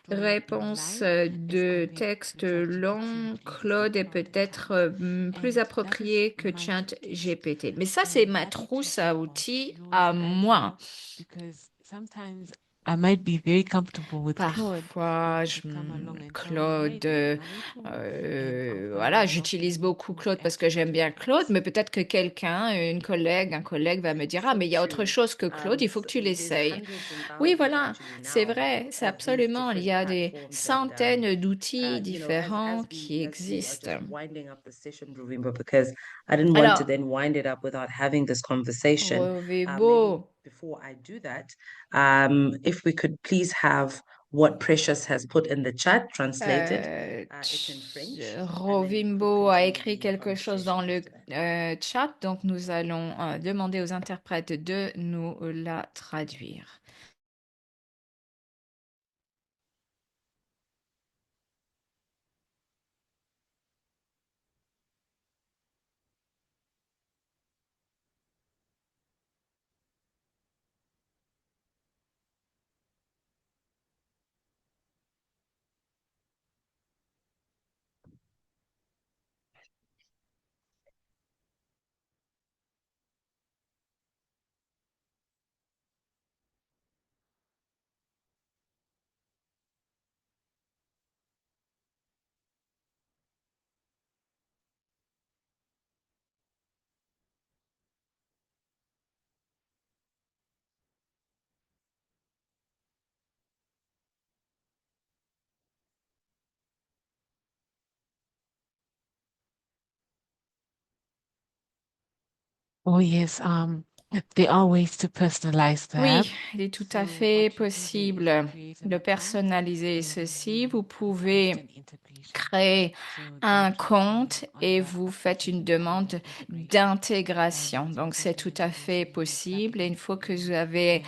réponses de textes longs, Claude est peut-être plus approprié que ChatGPT. Mais ça, c'est ma trousse à outils à moi. I might be very comfortable with Claude. Parfois, Claude, voilà, j'utilise beaucoup Claude parce que j'aime bien Claude, mais peut-être que un collègue va me dire, ah, mais il y a autre chose que Claude, il faut que tu l'essayes. Oui, voilà, c'est vrai, c'est absolument, il y a des centaines d'outils différents qui existent. Because I didn't want to Alors, then wind it up without having this conversation. Maybe Rovébo, before I do that, if we could please have what Precious has put in the chat translated. It's in French. And then we Rovimbo could a continue écrit the quelque chose dans le conversation chat, donc nous allons demander aux interprètes de nous la traduire. Oh yes, there are ways to personalize the app. Oui, il est tout à fait possible de personnaliser ceci. Vous pouvez créer un compte et vous faites une demande d'intégration. Donc, c'est tout à fait possible. Et une fois que vous avez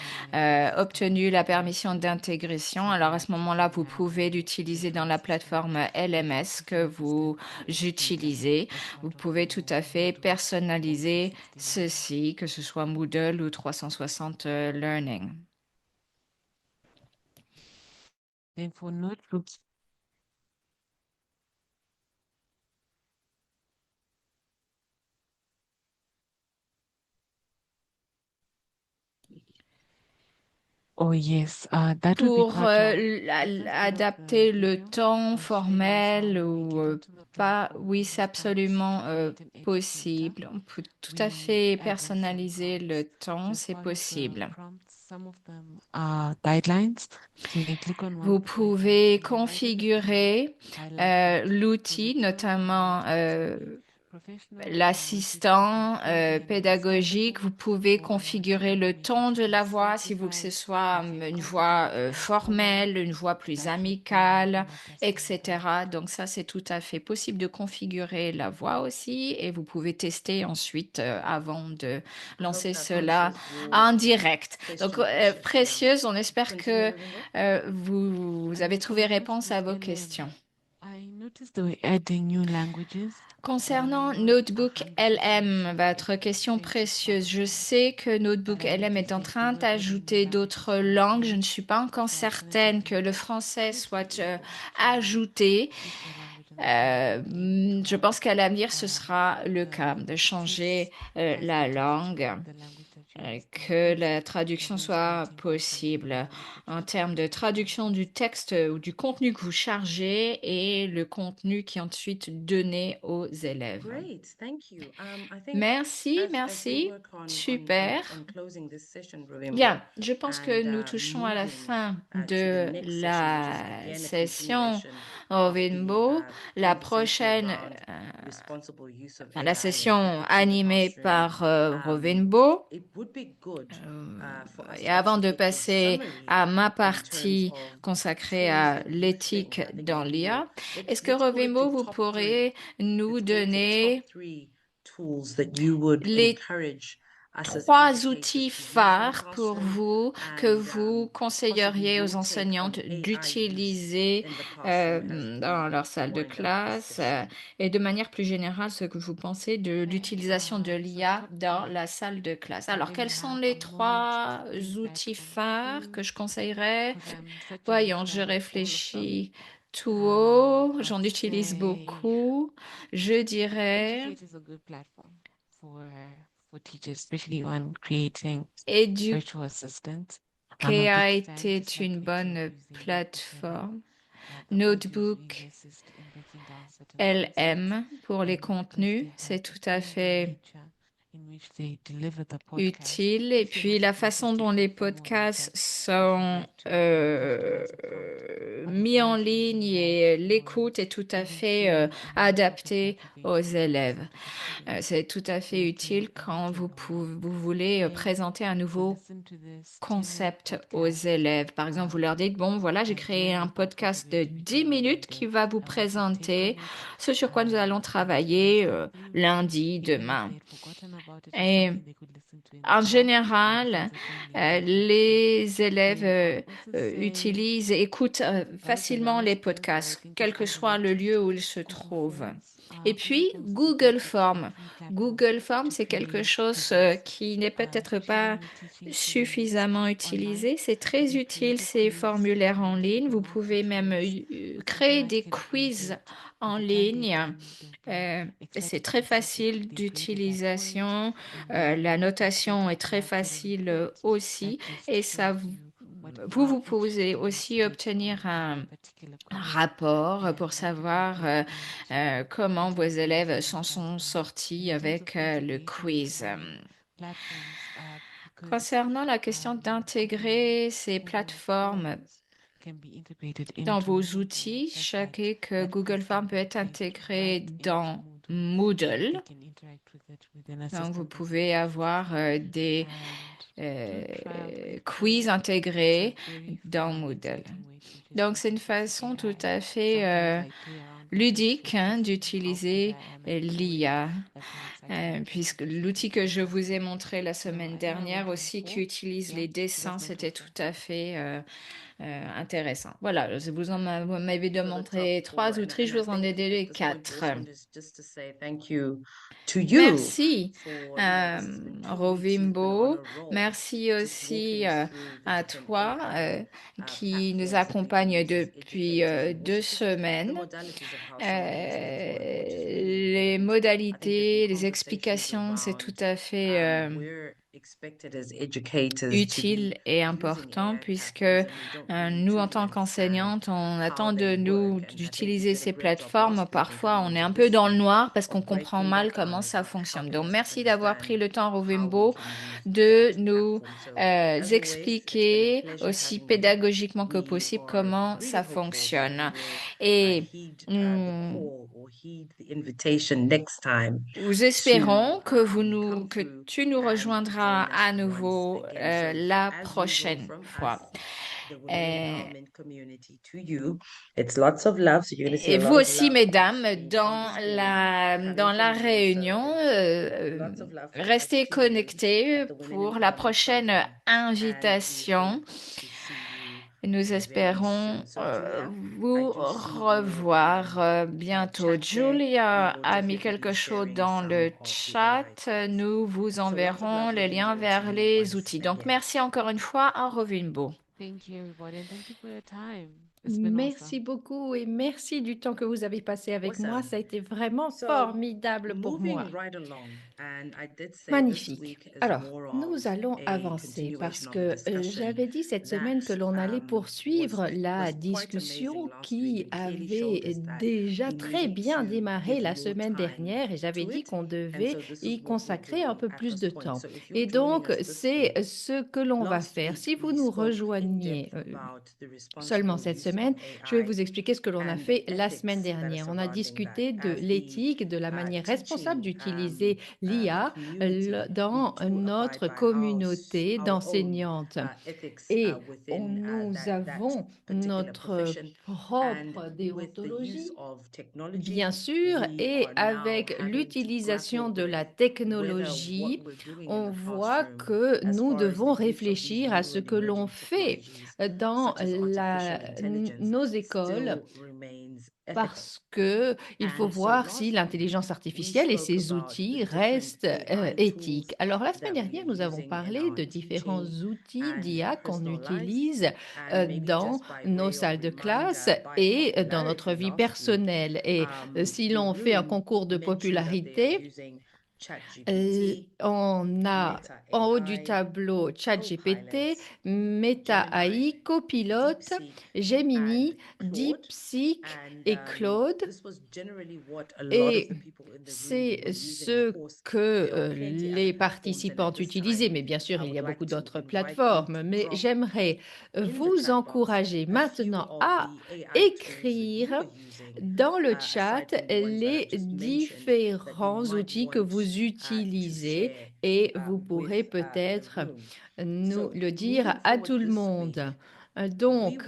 obtenu la permission d'intégration, alors à ce moment-là, vous pouvez l'utiliser dans la plateforme LMS que vous utilisez. Vous pouvez tout à fait personnaliser ceci, que ce soit Moodle ou 360 Learning. Then for notebooks, oh yes, that would be Pour part of. adapter le temps formel ou pas, oui, c'est absolument possible. On peut tout à fait personnaliser le temps, c'est possible. Some of them are guidelines. So you can click on one Vous for pouvez example, configurer highlight l'outil, notamment professional l'assistant pédagogique. Vous pouvez configurer le ton de la voix si vous voulez que ce soit une voix formelle, une voix plus amicale, etc. Donc ça, c'est tout à fait possible de configurer la voix aussi et vous pouvez tester ensuite avant de lancer cela en direct. Donc, Précieuse, on espère que vous avez trouvé réponse à vos questions. I noticed they were adding new languages. Concernant Notebook LM, votre question précieuse, je sais que Notebook LM est en train d'ajouter d'autres langues. Je ne suis pas encore certaine que le français soit ajouté. Je pense qu'à l'avenir, ce sera le cas de changer la langue, que la traduction soit possible en termes de traduction du texte ou du contenu que vous chargez et le contenu qui est ensuite donné aux élèves. Great, thank you. I think Merci, as we merci. work on Super. closing this session, Rovimbo, Bien, je pense que and nous touchons à la moving fin to the de next session, which is la again a session. continuation Rovimbo. La prochaine, la session animée par Rovimbo. Et avant de passer à ma partie consacrée à l'éthique dans l'IA, est-ce que Rovimbo, vous pourrez nous donner les 3 outils phares pour vous que vous conseilleriez aux enseignantes d'utiliser dans leur salle de classe et de manière plus générale, ce que vous pensez de l'utilisation de l'IA dans la salle de classe. Alors, quels sont les 3 outils phares que je conseillerais? Voyons, je réfléchis tout haut, j'en utilise beaucoup. Je dirais Educate est une bonne plateforme. Notebook LM pour les contenus, c'est tout à fait utile. Et puis la façon dont les podcasts sont mis en ligne et l'écoute est tout à fait adaptée aux élèves. C'est tout à fait utile quand vous voulez présenter un nouveau concept aux élèves. Par exemple, vous leur dites, bon, voilà, j'ai créé un podcast de 10 minutes qui va vous présenter ce sur quoi nous allons travailler lundi, demain. Et en général, les élèves utilisent et écoutent facilement les podcasts, quel que soit le lieu où ils se trouvent. Et puis, Google Form. Google Form, c'est quelque chose qui n'est peut-être pas suffisamment utilisé. C'est très utile, ces formulaires en ligne. Vous pouvez même créer des quiz en ligne. C'est très facile d'utilisation. La notation est très facile aussi. Et ça vous pouvez aussi obtenir un rapport pour savoir comment vos élèves s'en sont sortis avec le quiz. Concernant la question d'intégrer ces plateformes dans vos outils, sachez que Google Form peut être intégré dans Moodle. Donc, vous pouvez avoir des quiz intégrés dans Moodle. Donc, c'est une façon tout à fait ludique d'utiliser l'IA, puisque l'outil que je vous ai montré la semaine dernière aussi, qui utilise les dessins, c'était tout à fait intéressant. Voilà, vous m'avez demandé 3 outils, je vous en ai donné 4. Merci, Rovimbo. Merci aussi à toi qui nous accompagne depuis 2 semaines. Les modalités, les explications, c'est tout à fait utile et important puisque nous, en tant qu'enseignantes, on attend de nous d'utiliser ces plateformes. Parfois, on est un peu dans le noir parce qu'on comprend mal comment ça fonctionne. Donc, merci d'avoir pris le temps, Rovimbo, de nous expliquer aussi pédagogiquement que possible comment ça fonctionne. Et nous espérons que tu nous rejoindras à nouveau la prochaine fois. Et vous aussi, mesdames, dans la réunion, restez connectés pour la prochaine invitation. Nous espérons vous revoir bientôt. Julia a mis quelque chose dans le chat. Nous vous enverrons les liens vers les outils. Donc, merci encore une fois à Rovimbo. Merci beaucoup et merci du temps que vous avez passé avec moi. Ça a été vraiment formidable pour moi. Magnifique. Alors, nous allons avancer parce que j'avais dit cette semaine que l'on allait poursuivre la discussion qui avait déjà très bien démarré la semaine dernière et j'avais dit qu'on devait y consacrer un peu plus de temps. Et donc, c'est ce que l'on va faire. Si vous nous rejoignez seulement cette semaine, semaine, je vais vous expliquer ce que l'on a fait la semaine dernière. On a discuté de l'éthique, de la manière responsable d'utiliser l'IA dans notre communauté d'enseignantes. Et nous avons notre propre déontologie, bien sûr, et avec l'utilisation de la technologie, on voit que nous devons réfléchir à ce que l'on fait dans nos écoles parce que il faut voir si l'intelligence artificielle et ses outils restent éthiques. Alors, la semaine dernière, nous avons parlé de différents outils d'IA qu'on utilise dans nos salles de classe et dans notre vie personnelle. Et si l'on fait un concours de popularité, on a en haut du tableau ChatGPT, Meta AI, Copilot, Gemini, DeepSeek et Claude. Et c'est ce que les participants utilisaient, mais bien sûr, il y a beaucoup d'autres plateformes. Mais j'aimerais vous encourager maintenant à écrire dans le chat les différents outils que vous utilisez et vous pourrez peut-être nous le dire à tout le monde. Donc,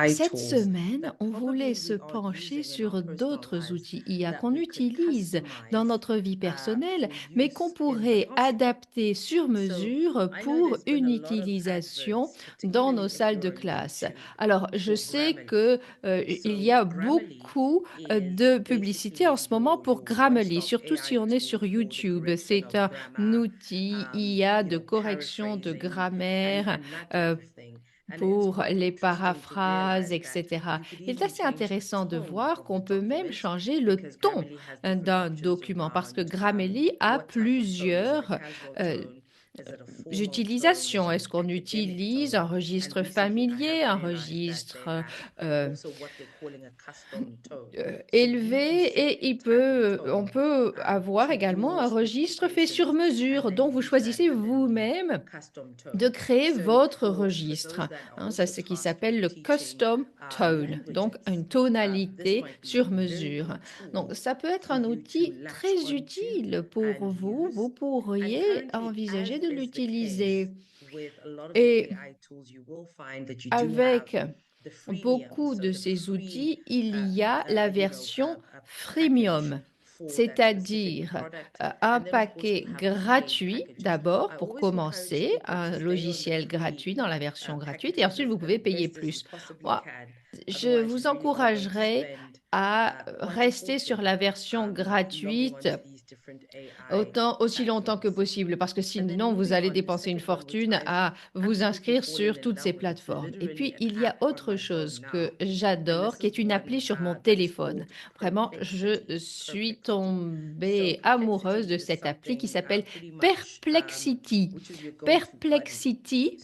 cette semaine, on voulait se pencher sur d'autres outils IA qu'on utilise dans notre vie personnelle, mais qu'on pourrait adapter sur mesure pour une utilisation dans nos salles de classe. Alors, je sais que il y a beaucoup de publicité en ce moment pour Grammarly, surtout si on est sur YouTube. C'est un outil IA de correction de grammaire pour les paraphrases, etc. Il est assez intéressant de voir qu'on peut même changer le ton d'un document parce que Grammarly a plusieurs utilisations. Est-ce qu'on utilise un registre familier, un registre élevé et on peut avoir également un registre fait sur mesure dont vous choisissez vous-même de créer votre registre. Ça, c'est ce qui s'appelle le custom tone, donc une tonalité sur mesure. Donc, ça peut être un outil très utile pour vous. Vous pourriez envisager de l'utiliser. Et avec beaucoup de ces outils, il y a la version freemium, c'est-à-dire un paquet gratuit d'abord pour commencer, un logiciel gratuit dans la version gratuite et ensuite vous pouvez payer plus. Moi, je vous encouragerais à rester sur la version gratuite aussi longtemps que possible, parce que sinon, vous allez dépenser une fortune à vous inscrire sur toutes ces plateformes. Et puis, il y a autre chose que j'adore, qui est une appli sur mon téléphone. Vraiment, je suis tombée amoureuse de cette appli qui s'appelle Perplexity. Perplexity.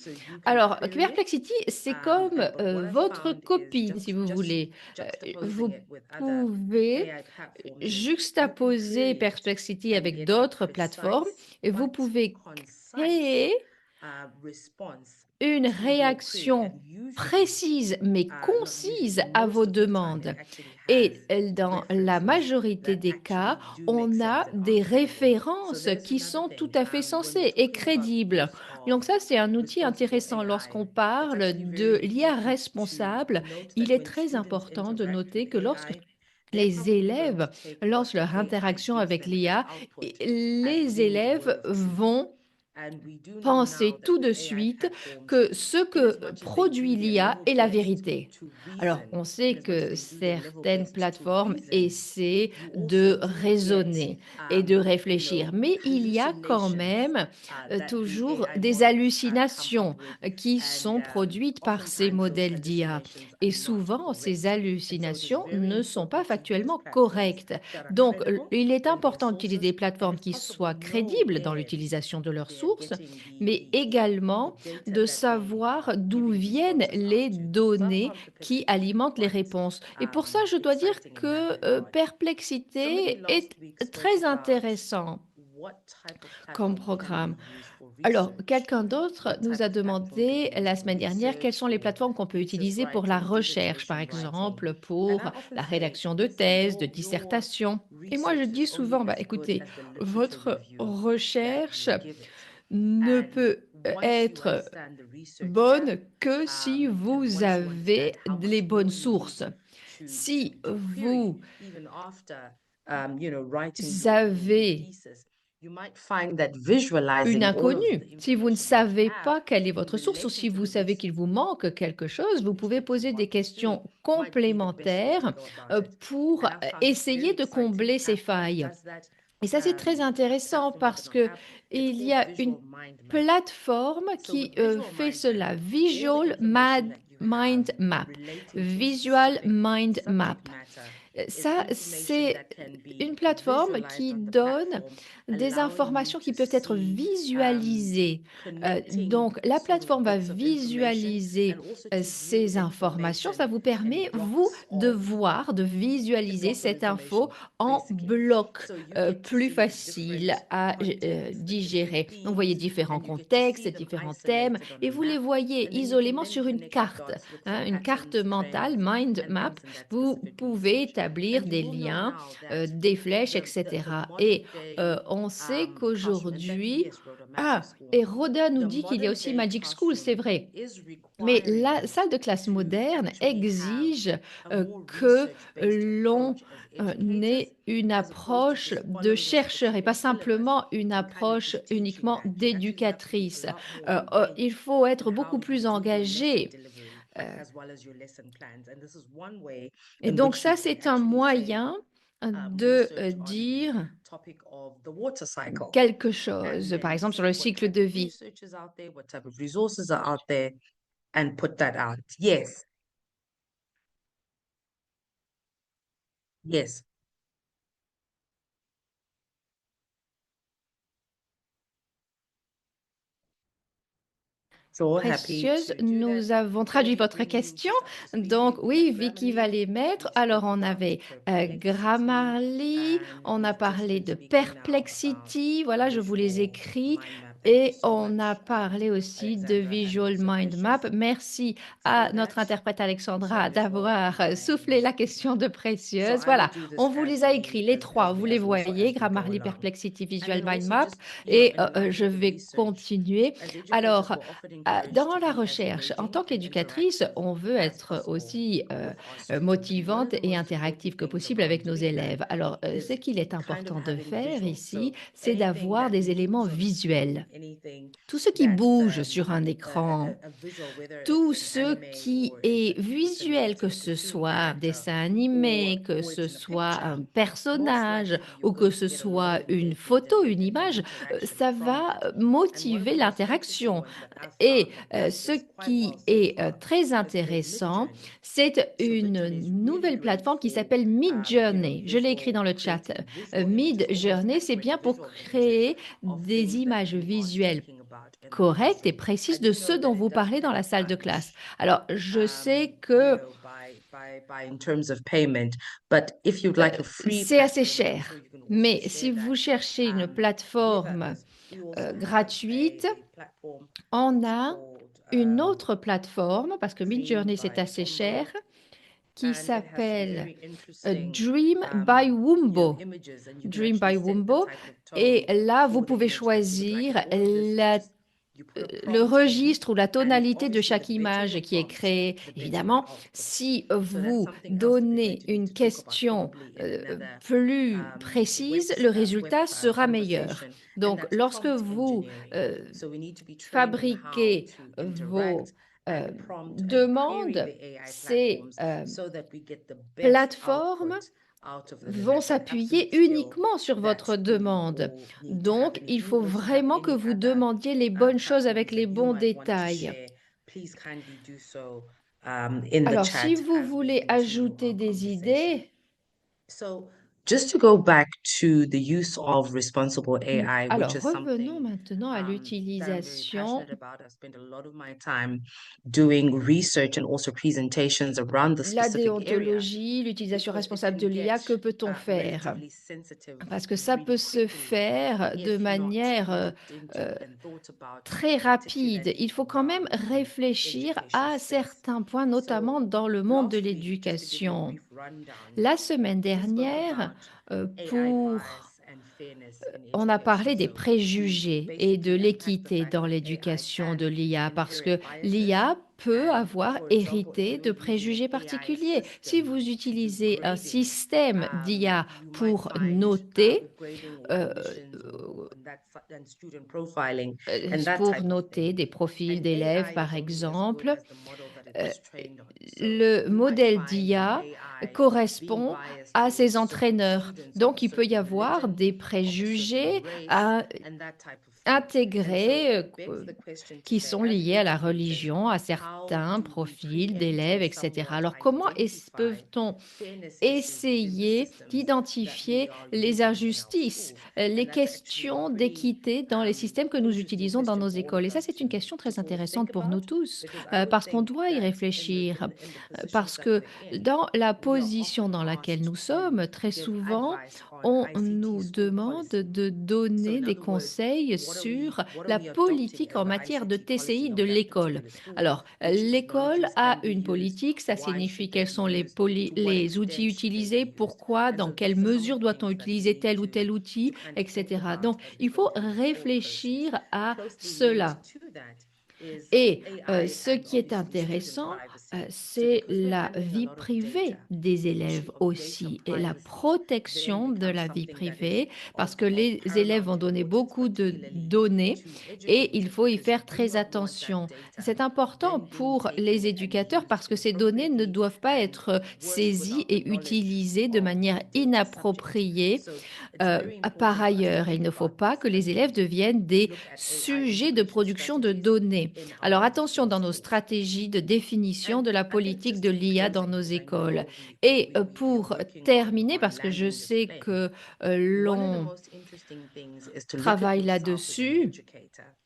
Alors, Perplexity, c'est comme votre copine, si vous voulez. Vous pouvez juxtaposer Perplexity avec d'autres plateformes et vous pouvez créer une réaction précise mais concise à vos demandes. Et dans la majorité des cas, on a des références qui sont tout à fait sensées et crédibles. Donc ça, c'est un outil intéressant. Lorsqu'on parle de l'IA responsable, il est très important de noter que lorsque les élèves lancent leur interaction avec l'IA, les élèves vont penser tout de suite que ce que produit l'IA est la vérité. Alors, on sait que certaines plateformes essaient de raisonner et de réfléchir, mais il y a quand même toujours des hallucinations qui sont produites par ces modèles d'IA. Et souvent, ces hallucinations ne sont pas factuellement correctes. Donc, il est important d'utiliser des plateformes qui soient crédibles dans l'utilisation de leurs sources, mais également de savoir d'où viennent les données qui alimentent les réponses. Et pour ça, je dois dire que Perplexité est très intéressant. comme programme. Alors, quelqu'un d'autre nous a demandé la semaine dernière quelles sont les plateformes qu'on peut utiliser pour la recherche, par exemple pour la rédaction de thèses, de dissertations. Et moi, je dis souvent, bah, écoutez, votre recherche ne peut être bonne que si vous avez les bonnes sources. Si vous avez une inconnue, si vous ne savez pas quelle est votre source ou si vous savez qu'il vous manque quelque chose, vous pouvez poser des questions complémentaires pour essayer de combler ces failles. Et ça, c'est très intéressant parce que il y a une plateforme qui fait cela, Mind Map. Visual Mind Map. Ça, c'est une plateforme qui donne des informations qui peuvent être visualisées. Donc, la plateforme va visualiser ces informations. Ça vous permet, vous, de voir, de visualiser cette info en bloc plus facile à digérer. Donc, vous voyez différents contextes, différents thèmes, et vous les voyez isolément sur une carte, hein, une carte mentale, mind map. Vous pouvez établir des liens, des flèches, etc. Et on sait qu'aujourd'hui, et Rhoda nous dit qu'il y a aussi Magic School, c'est vrai. Mais la salle de classe moderne exige que l'on ait une approche de chercheur et pas simplement une approche uniquement d'éducatrice. Il faut être beaucoup plus engagé. Et donc ça, c'est un moyen de dire quelque chose, par exemple sur le cycle de vie. And put that out. Yes. Yes. Précieuse, nous avons traduit votre question. Donc oui, Vicky va les mettre. Alors on avait Grammarly, on a parlé de Perplexity, voilà, je vous les écris. Et on a parlé aussi de Visual Mind Map. Merci à notre interprète Alexandra d'avoir soufflé la question de Précieuse. Voilà, on vous les a écrits, les trois, vous les voyez, Grammarly, Perplexity, Visual Mind Map. Et je vais continuer. Alors, dans la recherche, en tant qu'éducatrice, on veut être aussi motivante et interactive que possible avec nos élèves. Alors, ce qu'il est important de faire ici, c'est d'avoir des éléments visuels. Tout ce qui bouge sur un écran, tout ce qui est visuel, que ce soit un dessin animé, que ce soit un personnage ou que ce soit une photo, une image, ça va motiver l'interaction. Et ce qui est très intéressant, c'est une nouvelle plateforme qui s'appelle Midjourney. Je l'ai écrit dans le chat. Midjourney, c'est bien pour créer des images visuelles correctes et précises de ce dont vous parlez dans la salle de classe. Alors, je sais que c'est assez cher, mais si vous cherchez une plateforme gratuite, on a une autre plateforme, parce que Midjourney, c'est assez cher, qui s'appelle Dream by Wumbo. Dream by Wumbo. Et là, vous pouvez choisir le registre ou la tonalité de chaque image qui est créée. Évidemment, si vous donnez une question plus précise, le résultat sera meilleur. Donc, lorsque vous fabriquez vos demandes, ces plateformes vont s'appuyer uniquement sur votre demande. Donc, il faut vraiment que vous demandiez les bonnes choses avec les bons détails. Alors, si vous voulez ajouter des idées, Just to go back to the use of responsible AI, which Alors, is revenons something maintenant à that I'm very l'utilisation passionate about. I spend a lot of my time doing research and also presentations around the la specific area déontologie, l'utilisation because it responsable can de l'IA. get Que peut-on faire? relatively sensitive Parce que ça really peut se quickly faire de if not manière looked into euh, and thought about, très rapide. particularly Il faut quand même around réfléchir education à space. certains points, notamment So dans le monde de last week, just to give you a l'éducation. brief rundown, La semaine we spoke dernière, about AI pour bias and fairness in on a education. parlé des So to préjugés et de basically unpack the l'équité fact dans that AI l'éducation de can l'IA, parce inherit que biases. l'IA peut And avoir for example, if hérité de you're using an préjugés AI particuliers. Si system vous to do utilisez un grading, système d'IA you might pour find noter, grading or euh, admissions or and student profiling and that pour type of noter thing. des profils And d'élèves, AI par is only as good exemple, as the model that it euh, was trained on. So le you might modèle find d'IA AI being correspond biased à towards ses certain entraîneurs. students of a Donc, il peut y certain avoir religion, des of a certain préjugés race, and that type of thing. And so intégrés it begs the question to qui say, sont as liés à la educators, religion, à how certains do we profils preempt d'élèves, or etc. somewhat Alors, comment identify peut-on fairness issues within the essayer systems that we d'identifier are les using in our injustices, schools? les And that's actually a questions pretty d'équité dans les systèmes que nous interesting utilisons dans question nos for all écoles? of Et ça, us c'est une question to très sort of intéressante think pour nous about, tous, because I would parce qu'on think doit y that réfléchir, in the parce positions that que we're in, dans la we are position often dans laquelle asked nous to sommes, très give souvent, advice on on ICT nous school demande policy. de So donner in des other words, conseils what sur are la we adopting politique as en the matière de ICT policy TCI de of that l'école. particular school? Alors, Which l'école technologies a can be une used? politique, ça Why signifie should they quels be sont used? To what les outils extent should they utilisés, be used? pourquoi, And dans so quelles these are some mesures of the doit-on things that we utiliser need tel ou tel to outil, kind of think etc. about Donc, as we il go faut through this whole process. réfléchir à Closely linked cela. to that is Et AI ce and qui est obviously student intéressant, privacy. So c'est because we're la handling a vie lot of privée data, des the élèves issue of data aussi et la privacy then protection de becomes la vie something that is privée, parce que of les élèves vont paramount donner importance, beaucoup de particularly données to et il educators, faut y because faire we do très not want that attention. data C'est important then being pour les taken and éducateurs parce used que ces données ne inappropriately doivent pas and être worse, saisies without the et knowledge utilisées de of manière the data subject. inappropriée. So it's very Par important for us to ailleurs, il think ne faut about pas this que les as élèves we deviennent des look at AI sujets de education production de strategies données. in Alors our attention dans nos schools. stratégies de définition And de la I think politique just de in l'IA dans closing, nos because I écoles. know Et are pour working terminer, on parce que je landing this sais plane, que one of the l'on most interesting things is to look at travaille yourself as an là-dessus, educator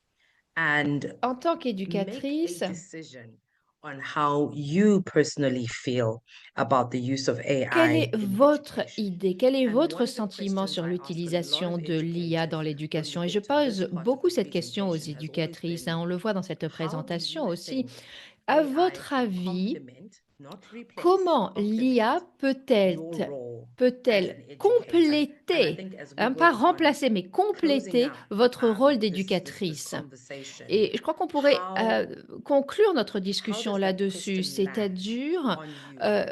and en tant make a qu'éducatrice, decision on how you personally feel about the use of quelle AI est in votre education. idée, quel est And votre one of the sentiment questions sur I ask a lot l'utilisation of de l'IA dans educators when l'éducation? we Et je get to this pose part of beaucoup the cette question aux presentation has always éducatrices, been, on le voit dans cette how do présentation you aussi. think À AI votre can avis, complement, not replace, comment l'IA complement peut-elle your role as peut-elle an educator? And I compléter, think as we pas work on remplacer, mais closing compléter out votre rôle this d'éducatrice? conversation, Et je crois qu'on pourrait conclure notre how discussion does that là-dessus, question land c'est-à-dire, on you? euh,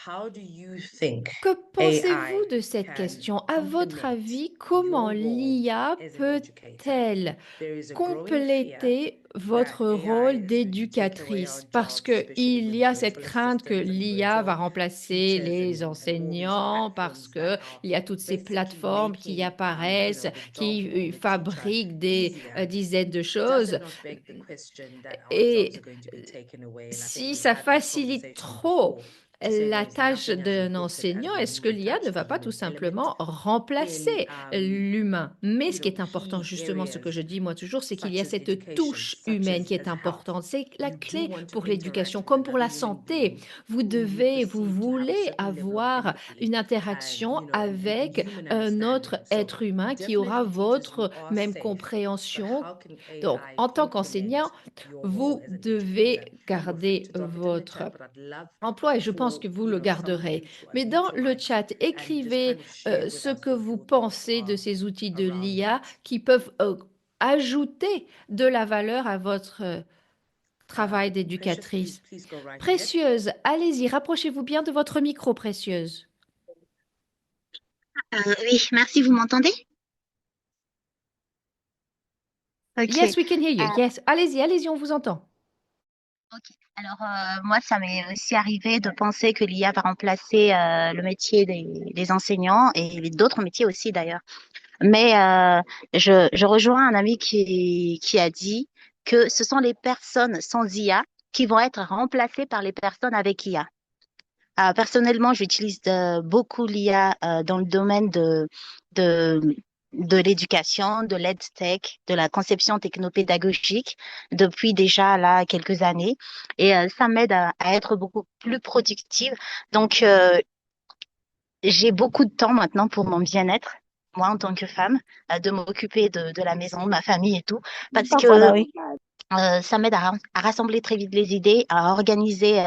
How do you think que pensez-vous AI de cette can question? À votre complement avis, comment your role l'IA as an educator? peut-elle There is a growing fear compléter that votre AI rôle is going to take away our d'éducatrice? Parce jobs, especially qu'il y a with cette virtual crainte que assistants and l'IA va virtual remplacer teachers les and all these enseignants, parce platforms that qu'il y a are toutes ces basically plateformes qui making apparaissent, the job qui of the teacher fabriquent des easier. dizaines de Does choses. it not beg the question that our Et jobs are going to be taken away? And I think si we've ça had this facilite conversation trop before, to say la there is tâche nothing as d'un important as enseignant, the est-ce que human l'IA touch, ne the va pas human tout element simplement in remplacer l'humain? Mais ce qui est important, key justement, ce que je areas dis moi toujours, c'est qu'il y a such as cette education, touche such humaine qui as est health. importante. C'est la You do clé want to pour interact l'éducation, with comme pour la another human santé. being Vous whom you devez, vous perceive to have a voulez certain level of avoir empathy une and interaction and avec human un autre understanding. So être humain qui aura definitely teachers, you votre are même safe, but compréhension. how can Donc, AI en tant complement qu'enseignant, your role vous as an devez educator? And we're free garder to drop it in the votre chat, but I'd love emploi et je pense for que vous le some of garderez. you to Mais unmute dans your le mics chat, and just écrivez kind of share with ce us que what vous your thoughts pensez de are ces outils de around l'IA that. qui peuvent ajouter de la valeur à votre travail Precious, d'éducatrice. please go right ahead. Précieuse, allez-y, rapprochez-vous bien de votre micro, Précieuse. Oui, merci, vous m'entendez? Ok. Yes, we can hear you. Yes, allez-y, on vous entend. Ok. Alors, moi, ça m'est aussi arrivé de penser que l'IA va remplacer le métier des enseignants et d'autres métiers aussi d'ailleurs. Mais je rejoins un ami qui a dit que ce sont les personnes sans IA qui vont être remplacées par les personnes avec IA. Personnellement, j'utilise beaucoup l'IA dans le domaine de, de l'éducation, de l'EdTech, de la conception technopédagogique depuis déjà là quelques années. Et ça m'aide à être beaucoup plus productive. Donc, j'ai beaucoup de temps maintenant pour mon bien-être, moi en tant que femme, de m'occuper de la maison, de ma famille et tout, parce que ça m'aide à rassembler très vite les idées, à organiser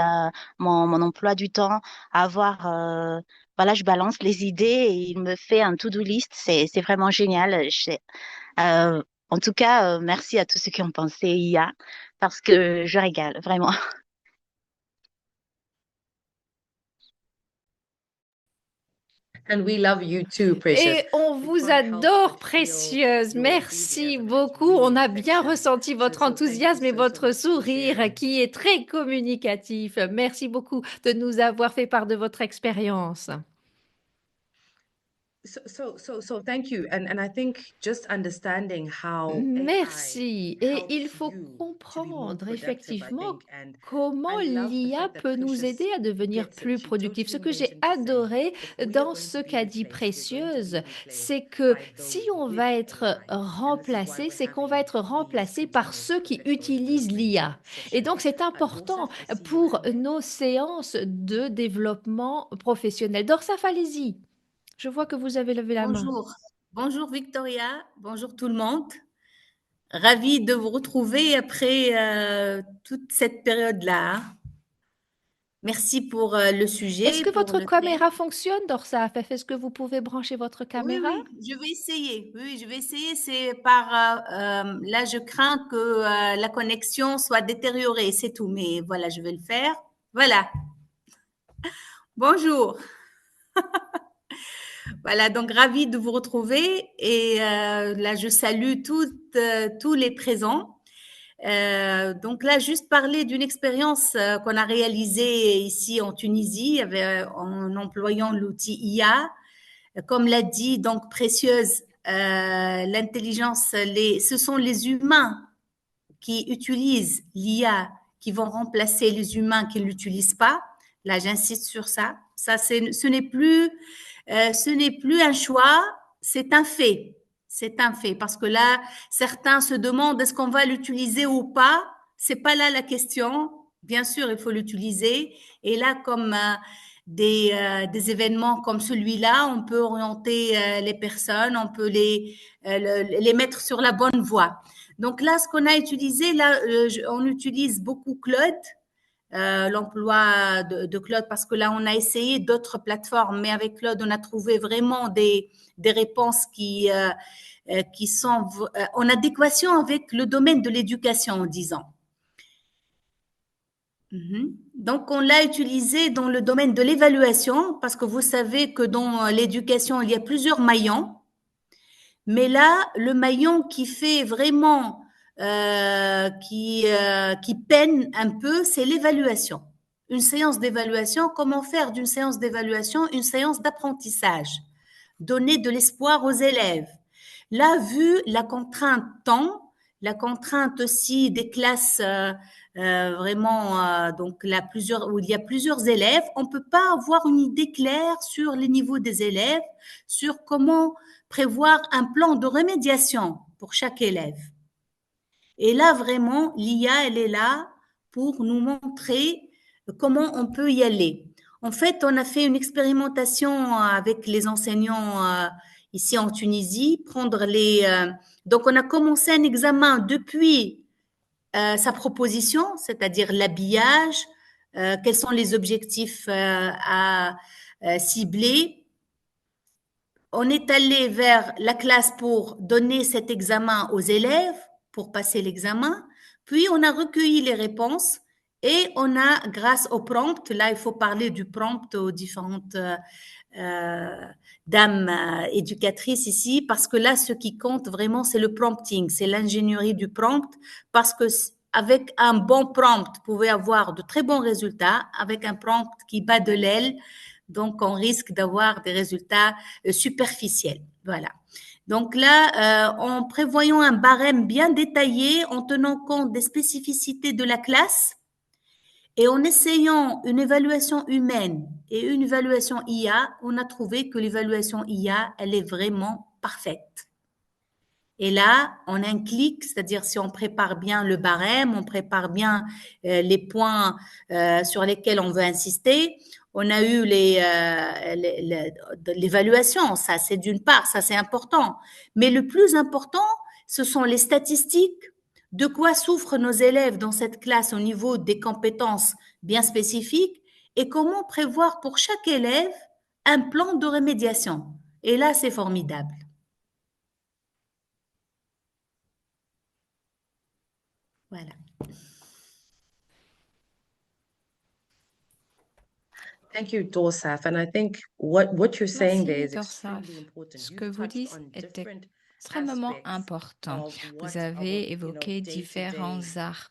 mon emploi du temps, à avoir, voilà, je balance les idées et il me fait un to-do list. C'est vraiment génial. En tout cas, merci à tous ceux qui ont pensé IA parce que je régale, vraiment. And we love you too, Precious. Et on vous adore, Précieuse. Merci beaucoup. On a bien ressenti votre enthousiasme et votre sourire qui est très communicatif. Merci beaucoup de nous avoir fait part de votre expérience. So thank you. And I think just understanding how Merci. Et il faut comprendre effectivement comment l'IA peut nous aider à devenir plus productifs. Ce que j'ai adoré dans ce qu'a dit Précieuse, c'est que si on va être remplacé, c'est qu'on va être remplacé par ceux qui utilisent l'IA. Et donc, c'est important pour nos séances de développement professionnel. Dorsaf, allez-y. Je vois que vous avez levé la main. Bonjour. Bonjour Victoria, bonjour tout le monde. Ravie de vous retrouver après toute cette période-là. Merci pour le sujet. Est-ce que votre caméra fonctionne, Dorsaf? Est-ce que vous pouvez brancher votre caméra? Oui, je vais essayer. Oui, je vais essayer. C'est par là, je crains que la connexion soit détériorée, c'est tout. Mais voilà, je vais le faire. Voilà. Bonjour. Voilà, donc ravie de vous retrouver et là je salue tous les présents. Donc là, juste parler d'une expérience qu'on a réalisée ici en Tunisie en employant l'outil IA. Comme l'a dit donc Précieuse, l'intelligence, ce sont les humains qui utilisent l'IA qui vont remplacer les humains qui ne l'utilisent pas. Là, j'insiste sur ça. Ce n'est plus un choix, c'est un fait. C'est un fait. Parce que là, certains se demandent est-ce qu'on va l'utiliser ou pas. C'est pas là la question. Bien sûr, il faut l'utiliser. Et là, comme des événements comme celui-là, on peut orienter les personnes, on peut les mettre sur la bonne voie. Donc là, ce qu'on a utilisé, là, on utilise beaucoup Claude. L'emploi de Claude parce que là on a essayé d'autres plateformes mais avec Claude on a trouvé vraiment des réponses qui sont en adéquation avec le domaine de l'éducation en 10 ans. Donc on l'a utilisé dans le domaine de l'évaluation parce que vous savez que dans l'éducation il y a plusieurs maillons mais là le maillon qui fait vraiment qui peine un peu, c'est l'évaluation. Une séance d'évaluation, comment faire d'une séance d'évaluation une séance d'apprentissage? Donner de l'espoir aux élèves. Là, vu la contrainte temps, la contrainte aussi des classes vraiment donc où il y a plusieurs élèves, on ne peut pas avoir une idée claire sur les niveaux des élèves, sur comment prévoir un plan de remédiation pour chaque élève. Et là, vraiment, l'IA, elle est là pour nous montrer comment on peut y aller. En fait, on a fait une expérimentation avec les enseignants ici en Tunisie, donc, on a commencé un examen depuis sa proposition, c'est-à-dire l'habillage, quels sont les objectifs à cibler. On est allé vers la classe pour donner cet examen aux élèves, pour passer l'examen. Puis, on a recueilli les réponses et on a, grâce au prompt, là, il faut parler du prompt aux différentes dames éducatrices ici, parce que là, ce qui compte vraiment, c'est le prompting, c'est l'ingénierie du prompt, parce que avec un bon prompt, vous pouvez avoir de très bons résultats. Avec un prompt qui bat de l'aile, donc on risque d'avoir des résultats superficiels. Voilà. Donc là, en prévoyant un barème bien détaillé, en tenant compte des spécificités de la classe Et en essayant une évaluation humaine et une évaluation IA, on a trouvé que l'évaluation IA, elle est vraiment parfaite. Et là, en un clic, c'est-à-dire si on prépare bien le barème, on prépare bien les points sur lesquels on veut insister, on a eu l'évaluation, ça c'est d'une part, ça c'est important. Mais le plus important, ce sont les statistiques. De quoi souffrent nos élèves dans cette classe au niveau des compétences bien spécifiques et comment prévoir pour chaque élève un plan de remédiation. Et là, c'est formidable. Voilà. Thank you, Dorsaf. And I think what you're saying there is Dorsaf. extremely important. Ce You've que vous touched dites on est different extrêmement aspects important. of what Vous avez our, évoqué différents teaching aspects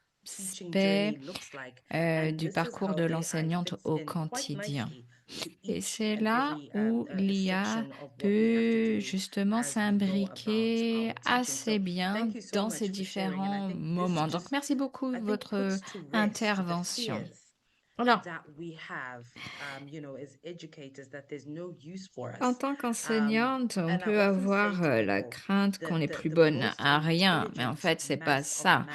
journey looks like. And du this is parcours how de AI l'enseignante fits au in quite quotidien. nicely to Et each c'est and là every où l'IA section of what we have to peut do justement as we go about s'imbriquer our teaching. assez So bien thank you so dans much ces for sharing. And I différents think this moments. Donc, just, merci beaucoup de I think, votre puts to rest the intervention. fears Alors, that we have, as educators, that there's no use for en us. tant qu'enseignante, on And I peut often avoir say to la people crainte qu'on that n'est plus the bonne most à rien, mais en intelligent fait, c'est pas mass of ça.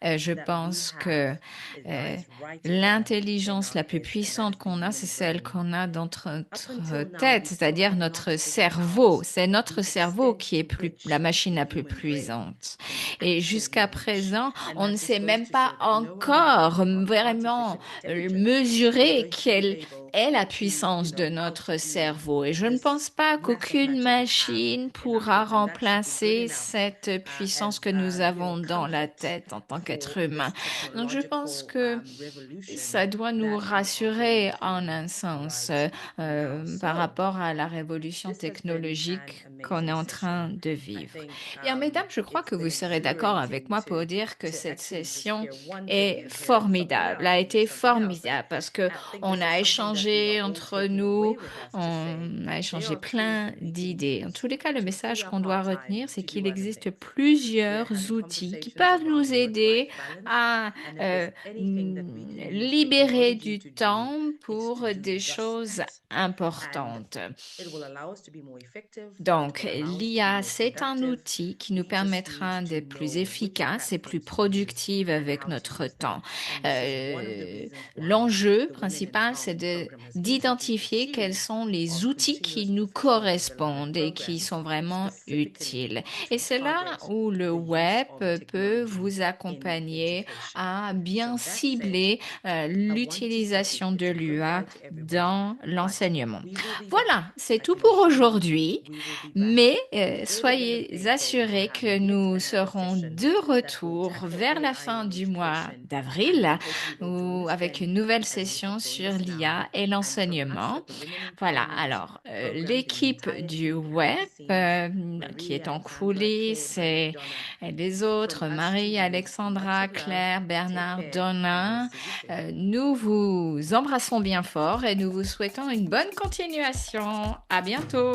matter Je that we pense que have lies right in l'intelligence our la plus heads, and that puissante is the qu'on a, human c'est celle brain. qu'on a dans Up notre until now, tête, we still c'est-à-dire have not notre figured cerveau. out C'est notre the cerveau extent qui est to which la machine la the plus human brain puissante. can Et actually jusqu'à reach. présent, And on ne that just sait goes même to pas show that no amount encore of vraiment artificial intelligence is mesurer going to be quelle able est la to, puissance de notre outdo cerveau. Et je ne this pense pas lack of qu'aucune matter we have machine in our pourra heads, and that should be good remplacer enough cette puissance as que nous avons dans la comfort tête en tant qu'être for humain. this Donc je pense technological que revolution ça doit nous that we are rassurer going en through un sens right now. par So rapport à la révolution this has been technologique an qu'on est amazing en train session. de I vivre. think Bien, mesdames, je crois it's que vous been serez d'accord avec exhilarating moi pour dire que to cette actually just session hear one est thing and hear something formidable, else a and hear été something else. And formidable parce que I think on this is a something that we échangé are all entre taking nous, away with us to say on a there échangé are tools plein that we can d'idées. En use tous les cas, le to free message up qu'on our doit time retenir, c'est to qu'il do other existe things. We're plusieurs having outils qui conversations peuvent around nous aider work-life balance, à and if there's anything that we can use libérer technology du to do, temps it's pour to do des just choses that. And importantes. it will allow us to be more effective. It Donc, will allow us to be l'IA, more c'est un productive. outil qui nous We just permettra need to d'être plus know which efficaces et plus platforms to use productives and avec how to notre use them. temps. And this is one of the reasons why L'enjeu the Women principal, c'est Empowerment Program has instituted d'identifier a quels series sont les of outils qui continuous nous professional development correspondent et qui programs sont vraiment specifically utiles. to Et c'est là target où le the use web of peut technology vous in accompagner education. à bien So that said, cibler I want to say l'utilisation de it's a l'IA goodbye to everybody, dans but l'enseignement. we will be Voilà, back. c'est I tout can pour assure you aujourd'hui. we will be back. Mais We're all again soyez grateful assurés for que having yet nous another serons session de that will retour tackle vers la AI fin in du mois education, and d'avril hopefully you'll join us avec then une nouvelle as we session have joined sur us l'IA now. et And from us l'enseignement. at the Women Voilà, Empowerment alors Program, the l'équipe entire du team web behind the scenes, qui Marie, est en Alexandra, coulisses Claire, et Bernard, Donna, les autres, from us to Marie, you, Alexandra, much of love, Claire, take Bernard, care, and Donna, we'll see you soon. nous vous embrassons bien fort et nous vous souhaitons une bonne continuation. À bientôt.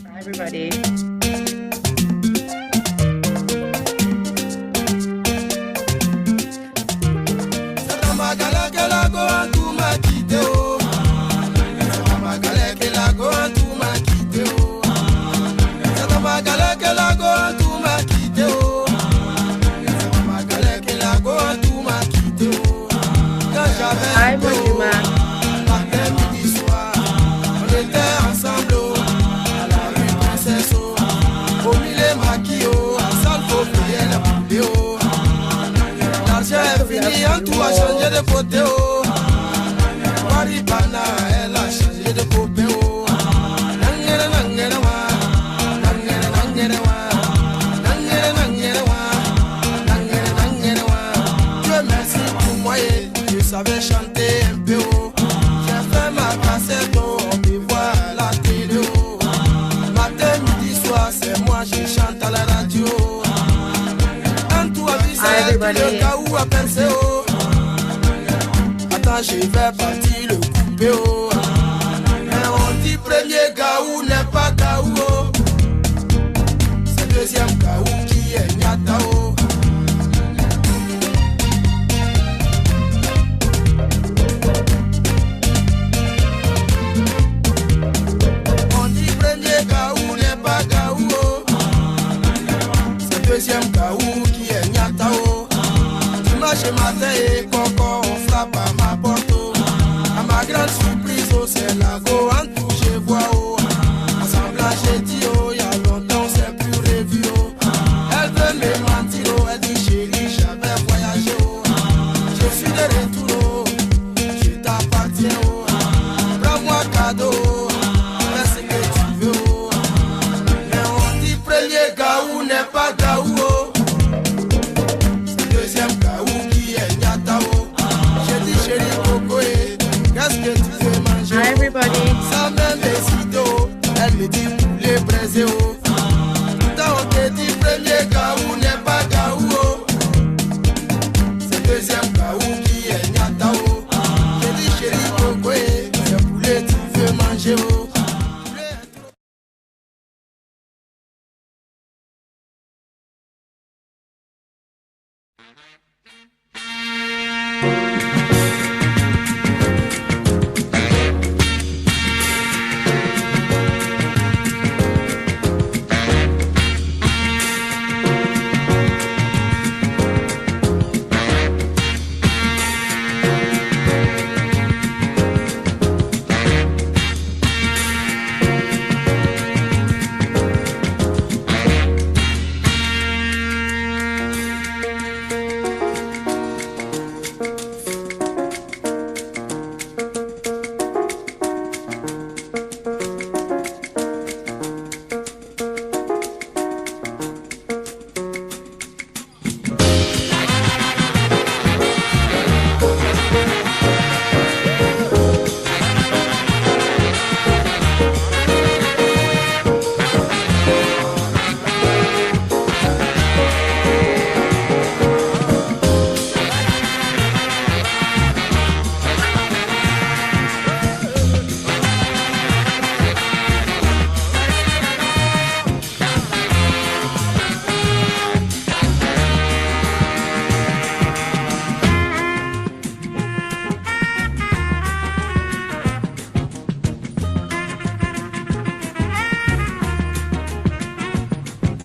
Bye everybody. Hi, Majima. L'après-midi soir, on était ensemble à la rue Princesse, au milieu maquillot, à salle faut payer la vidéo. L'argent est fini, en tout a changé de côté. Maripana, elle a changé de copain. Nangere, nangere, wa. Nangere, nangere, wa. Nangere, nangere, wa. Nangere, nangere, wa. Dieu merci pour moi, je savais chanter un peu. J'ai fait ma cassette, on me voit à la télé. Matin, midi, soir, c'est moi, je chante à la radio. Un tout à visser, le cas où à penser. Attends, je vais partir le couper. Mais on dit premier gaou n'est pas gaou. C'est deuxième gaou qui est nyatao. chez matin et coco, on frappe à ma porte. À ma grande surprise, oh, c'est la go en tout, je vois. Oh. Ensemble, j'ai dit, oh, il y a longtemps, c'est plus revu. Oh. Elle veut me mentir, oh, elle dit, chérie, j'avais voyagé. Oh. Je suis de retour, oh. Je t'appartiens. Oh. Prends-moi cadeau, oh. Fais ce que tu veux. Oh. Mais on dit, premier gaou n'est pas gaou. Oh. Deuxième gaou qui est nyatao. J'ai dit chérie Coco, qu'est-ce que tu veux manger? Hi everybody. Sans même hésiter, oh. Elle me dit poulet braisé. Oh. Pourtant on te dit premier gaou n'est pas gaou. Oh. C'est deuxième gaou qui est nyatao. J'ai dit chérie Coco, c'est poulet tu veux manger. Oh.